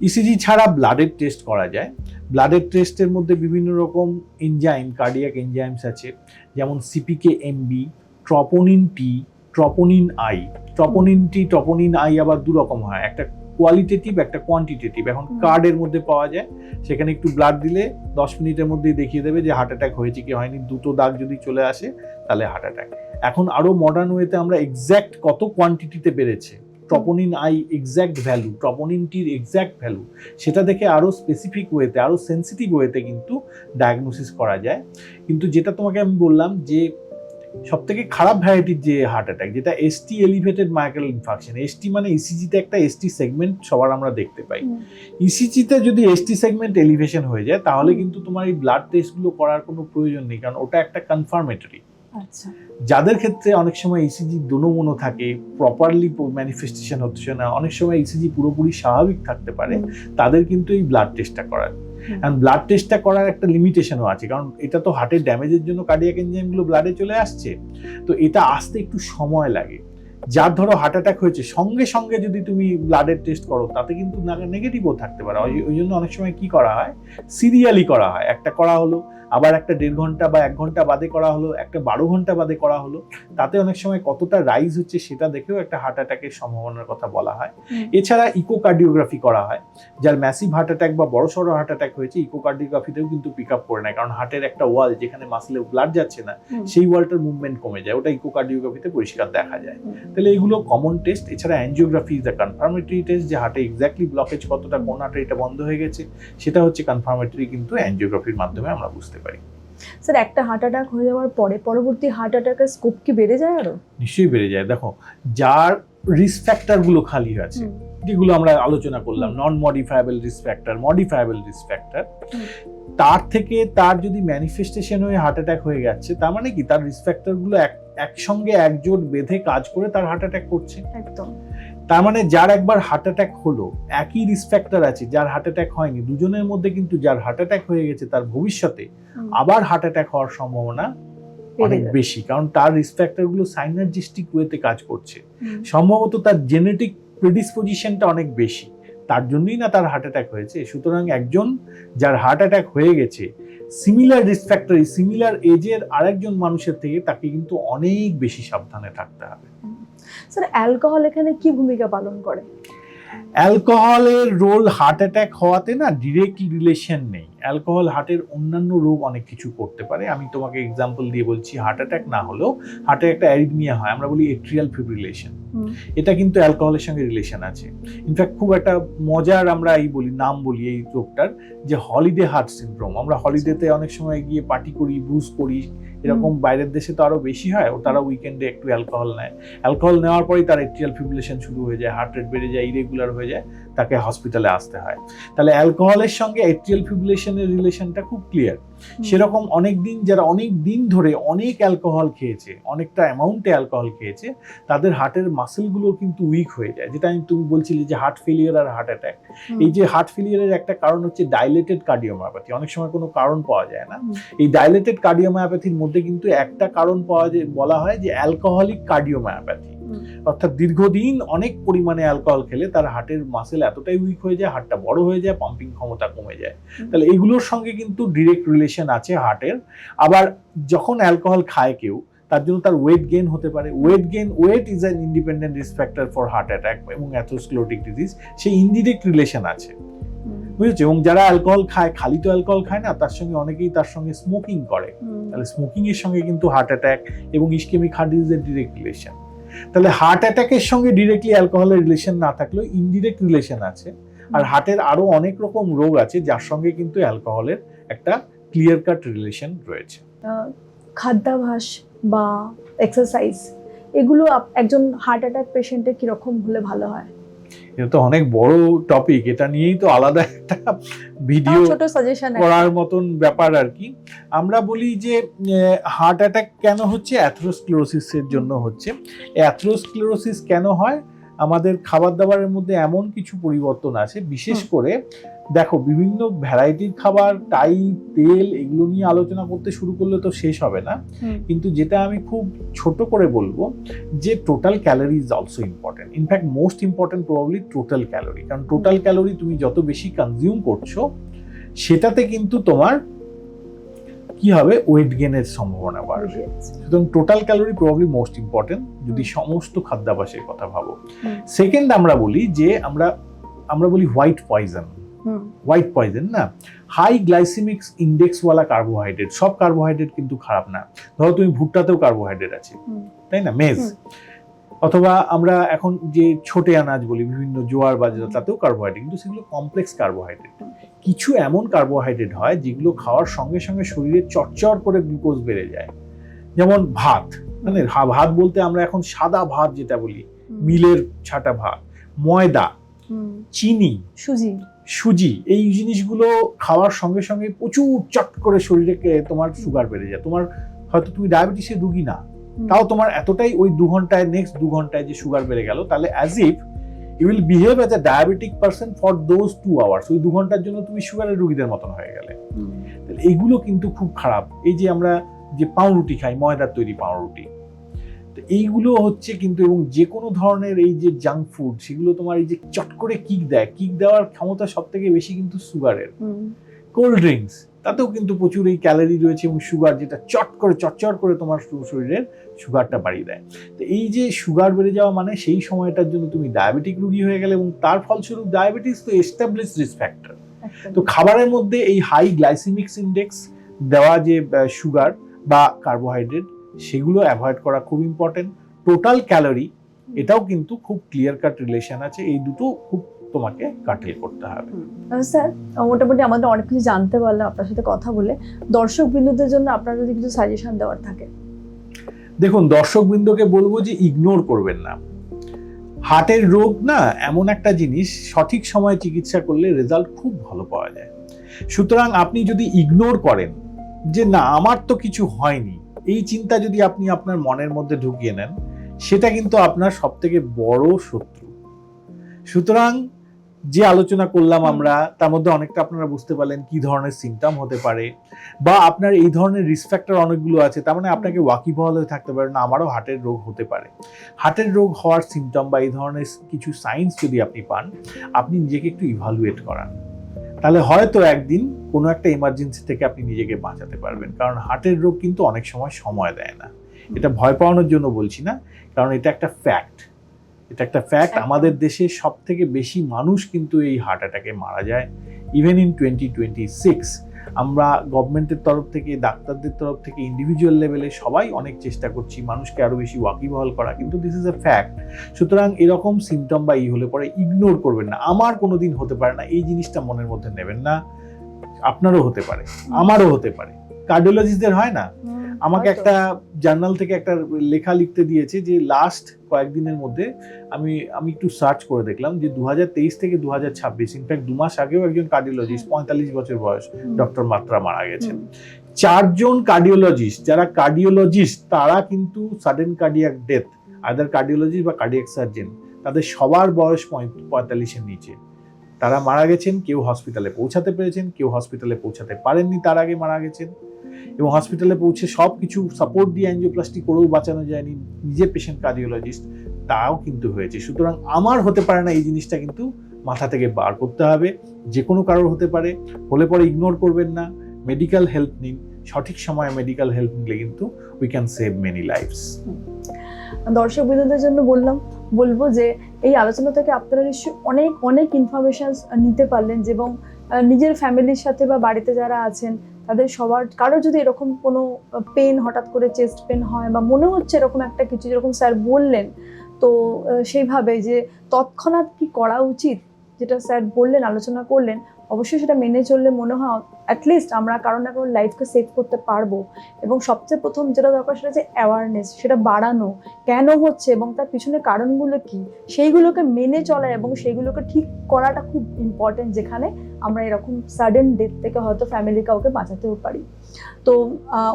ইসিজি ছাড়া ব্লাডের টেস্ট করা যায়। ব্লাডের টেস্টের মধ্যে বিভিন্ন রকম এনজাইম, কার্ডিয়াক এনজাইমস আছে, যেমন CPK MB, troponin T, troponin I. Troponin T, troponin I আবার দু রকম হয়, একটা কোয়ালিটেটিভ, একটা কোয়ান্টিটেটিভ। এখন কার্ডের মধ্যে পাওয়া যায়, সেখানে একটু ব্লাড দিলে 10 মিনিটের মধ্যেই দেখিয়ে দেবে যে হার্ট অ্যাটাক হয়েছে কি হয়নি। দুটো দাগ যদি চলে আসে তাহলে হার্ট অ্যাটাক। এখন আরো মডার্ন ওয়েতে আমরা এক্স্যাক্ট কত কোয়ান্টিটিতে বেড়েছে, troponin I exact value, troponin টির এক্স্যাক্ট ভ্যালু, সেটা দেখে আরো স্পেসিফিক ওয়েতে, আরো সেন্সিটিভ ওয়েতে কিন্তু ডায়াগনোসিস করা যায়। কিন্তু যেটা তোমাকে আমি বললাম যে সব থেকে খারাপ ভ্যারাইটির যে হার্ট অ্যাটাক, যেটা ST elevated myocardial infarction, ST মানে ইসিজিতে একটা এসটি সেগমেন্ট সবার আমরা দেখতে পাই। ইসিজিতে যদি এসটি সেগমেন্ট এলিভেশন হয়ে যায় তাহলে কিন্তু তোমার এই ব্লাড টেস্টগুলো করার কোনো প্রয়োজন নেই, কারণ ওটা একটা কনফার্মেটরি। আচ্ছা, যাদের ক্ষেত্রে অনেক সময় ইসিজি দোনো থাকে, প্রপারলি ম্যানিফেস্টেশন হচ্ছে না, অনেক সময় ইসিজি পুরোপুরি স্বাভাবিক থাকতে পারে, তাদের কিন্তু এই ব্লাড টেস্টটা করার। কারণ ব্লাড টেস্টটা করার একটা লিমিটেশনও আছে, কারণ এটা তো হার্টের ড্যামেজের জন্য কার্ডিয়াক এনজাইমগুলো ব্লাডে চলে আসছে, তো এটা আসতে একটু সময় লাগে। যার ধরো হার্ট অ্যাটাক হয়েছে সঙ্গে সঙ্গে যদি তুমি ব্লাডের টেস্ট করো তাতে কিন্তু নেগেটিভও থাকতে পারে। ওই জন্য অনেক সময় কি করা হয়, সিরিয়ালি করা হয়, একটা করা হলো, আবার একটা 1.5 ঘন্টা বা 1 ঘন্টা বাদে করা হলো, একটা 12 ঘন্টা বাদে করা হলো, তাতে অনেক সময় কতটা রাইজ হচ্ছে সেটা দেখেও একটা হার্ট অ্যাটাকের সম্ভাবনার কথা বলা হয়। এছাড়া ইকোকার্ডিওগ্রাফি করা হয়, যার ম্যাসিভ হার্ট অ্যাটাক বা বড়সড় হার্ট অ্যাটাক হয়েছে, ইকোকার্ডিওগ্রাফিতেও কিন্তু পিক আপ করে নেয়, কারণ হার্টের একটা ওয়াল যেখানে মাসলে ব্লাড যাচ্ছে না সেই ওয়ালটার মুভমেন্ট কমে যায়, ওটা ইকোকার্ডিওগ্রাফিতে পরিষ্কার দেখা যায়। তাহলে এগুলো কমন টেস্ট। এছাড়া angiography is the confirmatory test, যে হার্টে এক্স্যাক্টলি ব্লকেজ কতটা, কোন আর্টারিটা বন্ধ হয়ে গেছে, সেটা হচ্ছে কনফার্মেটরি, কিন্তু অ্যাঞ্জিওগ্রাফির মাধ্যমে আমরা বুঝতে পারি। স্যার, একটা হার্ট অ্যাটাক হয়ে যাওয়ার পরে পরবর্তী হার্ট অ্যাটাকের স্কোপ কি বেড়ে যায় আরো? নিশ্চয়ই বেড়ে যায়। দেখো, যার রিস্ক ফ্যাক্টরগুলো খালি আছে, যেগুলো আমরা আলোচনা করলাম, নন modifiable risk factor, modifiable risk factor, তার থেকে তার যদি ম্যানিফেস্টেশন হয়ে হার্ট অ্যাটাক হয়ে যাচ্ছে, তার মানে কি তার রিস্ক ফ্যাক্টরগুলো একসঙ্গে একজোট বেঁধে কাজ করে তার হার্ট অ্যাটাক করছে। একদম। তার মানে যার একবার হার্ট অ্যাটাক হলো, একই রিস্ক ফ্যাক্টর আছে, যার হার্ট অ্যাটাক হয়নি, দুজনের মধ্যে কিন্তু যার হার্ট অ্যাটাক হয়ে গেছে তার ভবিষ্যতে আবার হার্ট অ্যাটাক হওয়ার সম্ভাবনা অনেক বেশি, কারণ তার রিস্ক ফ্যাক্টরগুলো সাইনার্জিস্টিক ওয়েতে কাজ করছে। সম্ভবত তার জেনেটিক প্রেডিসপোজিশনটা অনেক বেশি, তার জন্যই না তার হার্ট অ্যাটাক হয়েছে। সুতরাং একজন যার হার্ট অ্যাটাক হয়ে গেছে সিমিলার রিস্ক ফ্যাক্টর, সিমিলার এজের আরেকজন মানুষের থেকে, তাকে কিন্তু অনেক বেশি সাবধানে থাকতে হবে। স্যার, অ্যালকোহল এখানে কি ভূমিকা পালন করে? অ্যালকোহলের রোল হার্ট অ্যাটাক হওয়াতে না ডিরেক্টলি রিলেশন নেই। অ্যালকোহল হার্টের অন্যান্য রোগ অনেক কিছু করতে পারে। আমি তোমাকে এক্সাম্পল দিয়ে বলছি, হার্ট অ্যাটাক না হলেও হার্টে একটা অ্যারিথমিয়া হয়, আমরা বলি এট্রিয়াল ফিব্রিলেশন, এটা কিন্তু অ্যালকোহলের সঙ্গে রিলেশন আছে। ইনফ্যাক্ট খুব একটা মজার আমরা নাম বলি এই রোগটার, যে হলিডে হার্ট সিনড্রোম। আমরা হলিডেতে অনেক সময় গিয়ে পার্টি করি, বুজ করি, এরকম বাইরের দেশে তো আরো বেশি হয়, ও তারা উইকেন্ডে একটু অ্যালকোহল নেয়, অ্যালকোহল নেওয়ার পরেই তার এট্রিয়াল ফিব্রিলেশন শুরু হয়ে যায়, হার্ট রেট বেড়ে যায়, ইরেগুলার হয়ে যায়, তাকে হসপিটালে আসতে হয়। তাহলে অ্যালকোহলের সঙ্গে এট্রিয়াল ফিব্রিলেশনের রিলেশনটা খুব ক্লিয়ার। সেরকম যারা অনেক দিন ধরে অনেক অ্যালকোহল খেয়েছে, অনেকটা অ্যামাউন্টে অ্যালকোহল খেয়েছে, তাদের হার্টের মাসেলগুলো কিন্তু উইক হয়ে যায়। যেটা তুমি বলছিলে যে হার্ট ফেলিয়ার আর হার্ট অ্যাটাক, এই যে হার্ট ফেলিয়ারের একটা কারণ হচ্ছে ডাইলেটেড কার্ডিওমায়োপ্যাথি। অনেক সময় কোনো কারণ পাওয়া যায় না, এই ডাইলেটেড কার্ডিওমায়োপ্যাথির মধ্যে কিন্তু একটা কারণ বলা হয় যে অ্যালকোহলিক কার্ডিওমায়োপ্যাথি, অর্থাৎ দীর্ঘদিন অনেক পরিমাণে অ্যালকোহল খেলে তার হার্টের মাসেল এতটাই উইক হয়ে যায়, হার্টটা বড় হয়ে যায়, পাম্পিং ক্ষমতা কমে যায়। তাহলে এগুলোর সঙ্গে কিন্তু ডিরেক্ট রিলেশন আছে হার্টের। আবার যখন অ্যালকোহল খায় কেউ, তার জন্য তার ওয়েট গেইন হতে পারে। Weight is an independent risk factor for heart attack এবং অ্যাথেরোস্ক্লেরোটিক ডিজিজ, সেই ইনডিরেক্ট রিলেশন আছে, বুঝেছো? এবং যারা অ্যালকোহল খায়, খালি তো অ্যালকোহল খায় না, তার সঙ্গে অনেকেই তার সঙ্গে স্মোকিং করে, তাহলে স্মোকিং এর সঙ্গে কিন্তু হার্ট অ্যাটাক এবং ইসকেমিক হার্ট ডিজিজের ডিরেক্ট রিলেশন। তাহলে হার্ট অ্যাটাকের সঙ্গে ডিরেক্টলি অ্যালকোহলের রিলেশন না থাকলেও ইনডিরেক্ট রিলেশন আছে। আর হার্টের আরো অনেক রকম রোগ আছে যার সঙ্গে কিন্তু অ্যালকোহলের একটা ক্লিয়ার কাট রিলেশন রয়েছে। খাদ্যাভ্যাস বা এক্সারসাইজ, এগুলো একজন হার্ট অ্যাটাক পেশেন্টের কিরকম হলে ভালো হয়? এটা তো অনেক বড় টপিক, এটা নিয়েই তো আলাদা একটা ভিডিও করার মতন ব্যাপার আর কি। আমরা বলি যে হার্ট অ্যাটাক কেন হচ্ছে, অ্যাথেরোস্ক্লেরোসিসের জন্য হচ্ছে। অ্যাথেরোস্ক্লেরোসিস কেন হয়? আমাদের খাবার দাবারের মধ্যে এমন কিছু পরিবর্তন আছে, বিশেষ করে দেখো বিভিন্ন ভ্যারাইটির খাবার, টাইপ, তেল, এগুলো নিয়ে আলোচনা করতে শুরু করলে তো শেষ হবে না। কিন্তু যেটা আমি খুব ছোট করে বলবো যে total calorie is also important. In fact most important probably total calorie, কারণ টোটাল ক্যালোরি তুমি যত বেশি কনজিউম করছো সেটাতে কিন্তু তোমার কি হবে, ওয়েট গেনের সম্ভাবনা বাড়বে। সুতরাং total calorie probably most important যদি সমস্ত খাদ্যাভ্যাসের কথা ভাবো। সেকেন্ড আমরা বলি যে আমরা বলি হোয়াইট পয়জন না, হাই গ্লাইসেমিক ইন্ডেক্সওয়ালা কার্বোহাইড্রেট। সব কার্বোহাইড্রেট কিন্তু খারাপ না। ধরো তুমি ভুট্টাতেও কার্বোহাইড্রেট আছে, তাই না, মেজ, অথবা আমরা এখন যে ছোটে আনাজ বলি, বিভিন্ন জোয়ার বাজরা, তাতেও কার্বোহাইড্রেট, কিন্তু সেগুলো কমপ্লেক্স কার্বোহাইড্রেট। কিছু এমন কার্বোহাইড্রেট হয় যেগুলো খাওয়ার সঙ্গে সঙ্গে শরীরে চটচট করে গ্লুকোজ বেড়ে যায়। যেমন ভাত, মানে ভাত বলতে আমরা এখন সাদা ভাত যেটা বলি, মিলের ছাটা ভাত, ময়দা, চিনি, সুজি, এই জিনিসগুলো খাওয়ার সঙ্গে সঙ্গে প্রচুর চট করে শরীরে তোমার সুগার বেড়ে যায়। তোমার হয়তো তুমি ডায়াবেটিসের রুগী না, তাও তোমার এতটাই ওই 2 ঘন্টায়, নেক্সট 2 ঘন্টায় যে সুগার বেড়ে গেল, তাহলে as if you will behave as a diabetic person for those 2 hours. ওই 2 ঘন্টার জন্য তুমি সুগারের রুগীদের মতন হয়ে গেলে। এইগুলো কিন্তু খুব খারাপ। এই যে আমরা যে পাউরুটি খাই, ময়দার তৈরি পাউরুটি, তো এইগুলো হচ্ছে কিন্তু, এবং যে কোনো ধরনের এই যে জাঙ্ক ফুড, সেগুলো তোমার এই যে চট করে কিক দেওয়ার ক্ষমতা সব থেকে বেশি কিন্তু সুগারের। কোল্ড ড্রিঙ্কস, তাতেও কিন্তু প্রচুর এই ক্যালোরি রয়েছে এবং সুগার, যেটা চটচট করে তোমার শরীরের সুগারটা বাড়িয়ে দেয়। তো এই যে সুগার বেড়ে যাওয়া মানে সেই সময়টার জন্য তুমি ডায়াবেটিক রোগী হয়ে গেলে, এবং তার ফলস্বরূপ ডায়াবেটিস তো এস্টাবলিশ রিস্ক ফ্যাক্টর। তো খাবারের মধ্যে এই হাই গ্লাইসেমিক ইন্ডেক্স দেওয়া যে সুগার বা কার্বোহাইড্রেট, সেগুলো অ্যাভয়েড করা খুব ইম্পর্টেন্ট। টোটাল ক্যালোরি, এটাও কিন্তু খুব ক্লিয়ার কাট রিলেশন আছে, এই দুটো খুব তোমাকে কাটিয়ে করতে হবে। স্যার, মোটামুটি আমাদের অনেক কিছু জানতে পারলাম আপনার সাথে কথা বলে। দর্শক বিন্দুদের জন্য আপনার যদি কিছু সাজেশন দেওয়ার থাকে। দেখুন, দর্শক বিন্দুকে বলবো যে ইগনোর করবেন না। হার্টের রোগ না এমন একটা জিনিস, সঠিক সময়ে চিকিৎসা করলে রেজাল্ট খুব ভালো পাওয়া যায়। সুতরাং আপনি যদি ইগনোর করেন যে না আমার তো কিছু হয়নি, এই চিন্তা যদি আপনি আপনার মনের মধ্যে ঢুকিয়ে নেন, সেটা কিন্তু আপনার সব থেকে বড় শত্রু। সুতরাং যে আলোচনা করলাম আমরা, তার মধ্যে অনেকটা আপনারা বুঝতে পারলেন কি ধরনের সিমটম হতে পারে, বা আপনার এই ধরনের রিস্ক ফ্যাক্টর অনেকগুলো আছে। তার মানে আপনাকে ওয়াকিবহাল হয়ে থাকতে পারে, না আমারও হার্টের রোগ হতে পারে। হার্টের রোগ হওয়ার সিমটম বা এই ধরনের কিছু সাইন্স যদি আপনি পান, আপনি নিজেকে একটু ইভালুয়েট করান, তাহলে হয়তো একদিন কোনো একটা ইমার্জেন্সি থেকে আপনি নিজেকে বাঁচাতে পারবেন। কারণ হার্টের রোগ কিন্তু অনেক সময় দেয় না। এটা ভয় পাওয়ানোর জন্য বলছি না, কারণ এটা একটা ফ্যাক্ট। আমাদের দেশে সব থেকে বেশি মানুষ কিন্তু এই হার্ট অ্যাটাকে মারা যায়। ইভেন ইন 2026 আমরা গভর্নমেন্টের তরফ থেকে, ডাক্তারদের তরফ থেকে, ইন্ডিভিজুয়াল লেভেলে সবাই অনেক চেষ্টা করছি মানুষকে আরো বেশি ওয়াকিবহাল করা, কিন্তু দিস ইজ এ ফ্যাক্ট। সুতরাং এরকম সিমটম বা হলে পরে ইগনোর করবেন না। আমার কোনোদিন হতে পারে না, এই জিনিসটা মনের মধ্যে নেবেন না। আপনারও হতে পারে, আমারও হতে পারে। কার্ডিওলজিস্টদের হয় না, আমাকে একটা জার্নাল থেকে একটা লেখা লিখতে দিয়েছে যে লাস্ট কয়েকদিনের মধ্যে আমি একটু সার্চ করে দেখলাম যে 2023 থেকে 2026, ইনফ্যাক্ট 2 মাস আগেও একজন কার্ডিওলজিস্ট 45 বছর বয়স, ডক্টর মাত্রা, মারা গেছেন। 4 জন কার্ডিওলজিস্ট, যারা কার্ডিওলজিস্ট, তারা কিন্তু সাডেন কার্ডিয়াক ডেথ, আদার কার্ডিওলজিস্ট বা কার্ডিয়াক সার্জন, তাদের সবার বয়স 45-এর নিচে। তারা মারা গেছেন। কেউ হসপিটালে পৌঁছাতে পেরেছেন, কেউ হসপিটালে পৌঁছাতে পারেননি, তার আগে মারা গেছেন। এবং হসপিটালে পৌঁছে সব কিছু সাপোর্ট দিয়ে অ্যাঞ্জিওপ্লাস্টি করেও বাঁচানো যায়নি, নিজে পেশেন্ট কার্ডিওলজিস্ট, তাও কিন্তু হয়েছে। সুতরাং আমার হতে পারে না, এই জিনিসটা কিন্তু মাথা থেকে বার করতে হবে। যে কোনো কারোর হতে পারে, হলে পরে ইগনোর করবেন না, মেডিকেল হেল্প নিন। সঠিক সময়ে মেডিকেল হেল্প নিলে কিন্তু we can save many lifes. দর্শক বিন্দুদের জন্য বলবো যে এই আলোচনা থেকে আপনারা নিশ্চয়ই অনেক ইনফরমেশন নিতে পারলেন, এবং নিজের ফ্যামিলির সাথে বা বাড়িতে যারা আছেন তাদের সবার কারো যদি এরকম কোনো পেন, হঠাৎ করে চেস্ট পেন হয় বা মনে হচ্ছে এরকম একটা কিছু, যেরকম স্যার বললেন, তো সেইভাবে যে তৎক্ষণাৎ কি করা উচিত, যেটা স্যার বললেন, আলোচনা করলেন, অবশ্যই সেটা মেনে চললে মনে হয় অ্যাটলিস্ট আমরা কারো না কারো লাইফকে সেভ করতে পারবো। এবং সবচেয়ে প্রথম যেটা দরকার সেটা যে অ্যাওয়ারনেস, সেটা বাড়ানো, কেন হচ্ছে এবং তার পিছনে কারণগুলো কি, সেইগুলোকে মেনে চলা এবং সেইগুলোকে ঠিক করাটা খুব ইম্পর্টেন্ট, যেখানে আমরা এরকম সাডেন ডেথ থেকে হয়তো ফ্যামিলি কাউকে বাঁচাতেও পারি। তো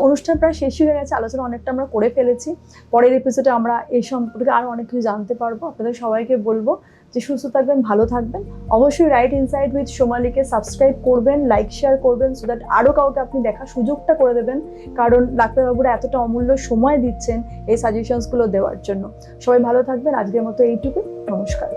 অনুষ্ঠান প্রায় শেষই হয়ে গেছে, আলোচনা অনেকটা আমরা করে ফেলেছি। পরের এপিসোডে আমরা এই সম্পর্কে আরও অনেক কিছু জানতে পারবো। আপনাদের সবাইকে বলবো যে সুস্থ থাকবেন, ভালো থাকবেন। অবশ্যই রাইট ইনসাইট উইথ সোমালিকে সাবস্ক্রাইব করবেন, লাইক শেয়ার করবেন, সো দ্যাট আরও কাউকে আপনি দেখার সুযোগটা করে দেবেন। কারণ ডাক্তারবাবুরা এতটা অমূল্য সময় দিচ্ছেন এই সাজেশনসগুলো দেওয়ার জন্য। সবাই ভালো থাকবেন। আজকের মতো এইটুকুই। নমস্কার।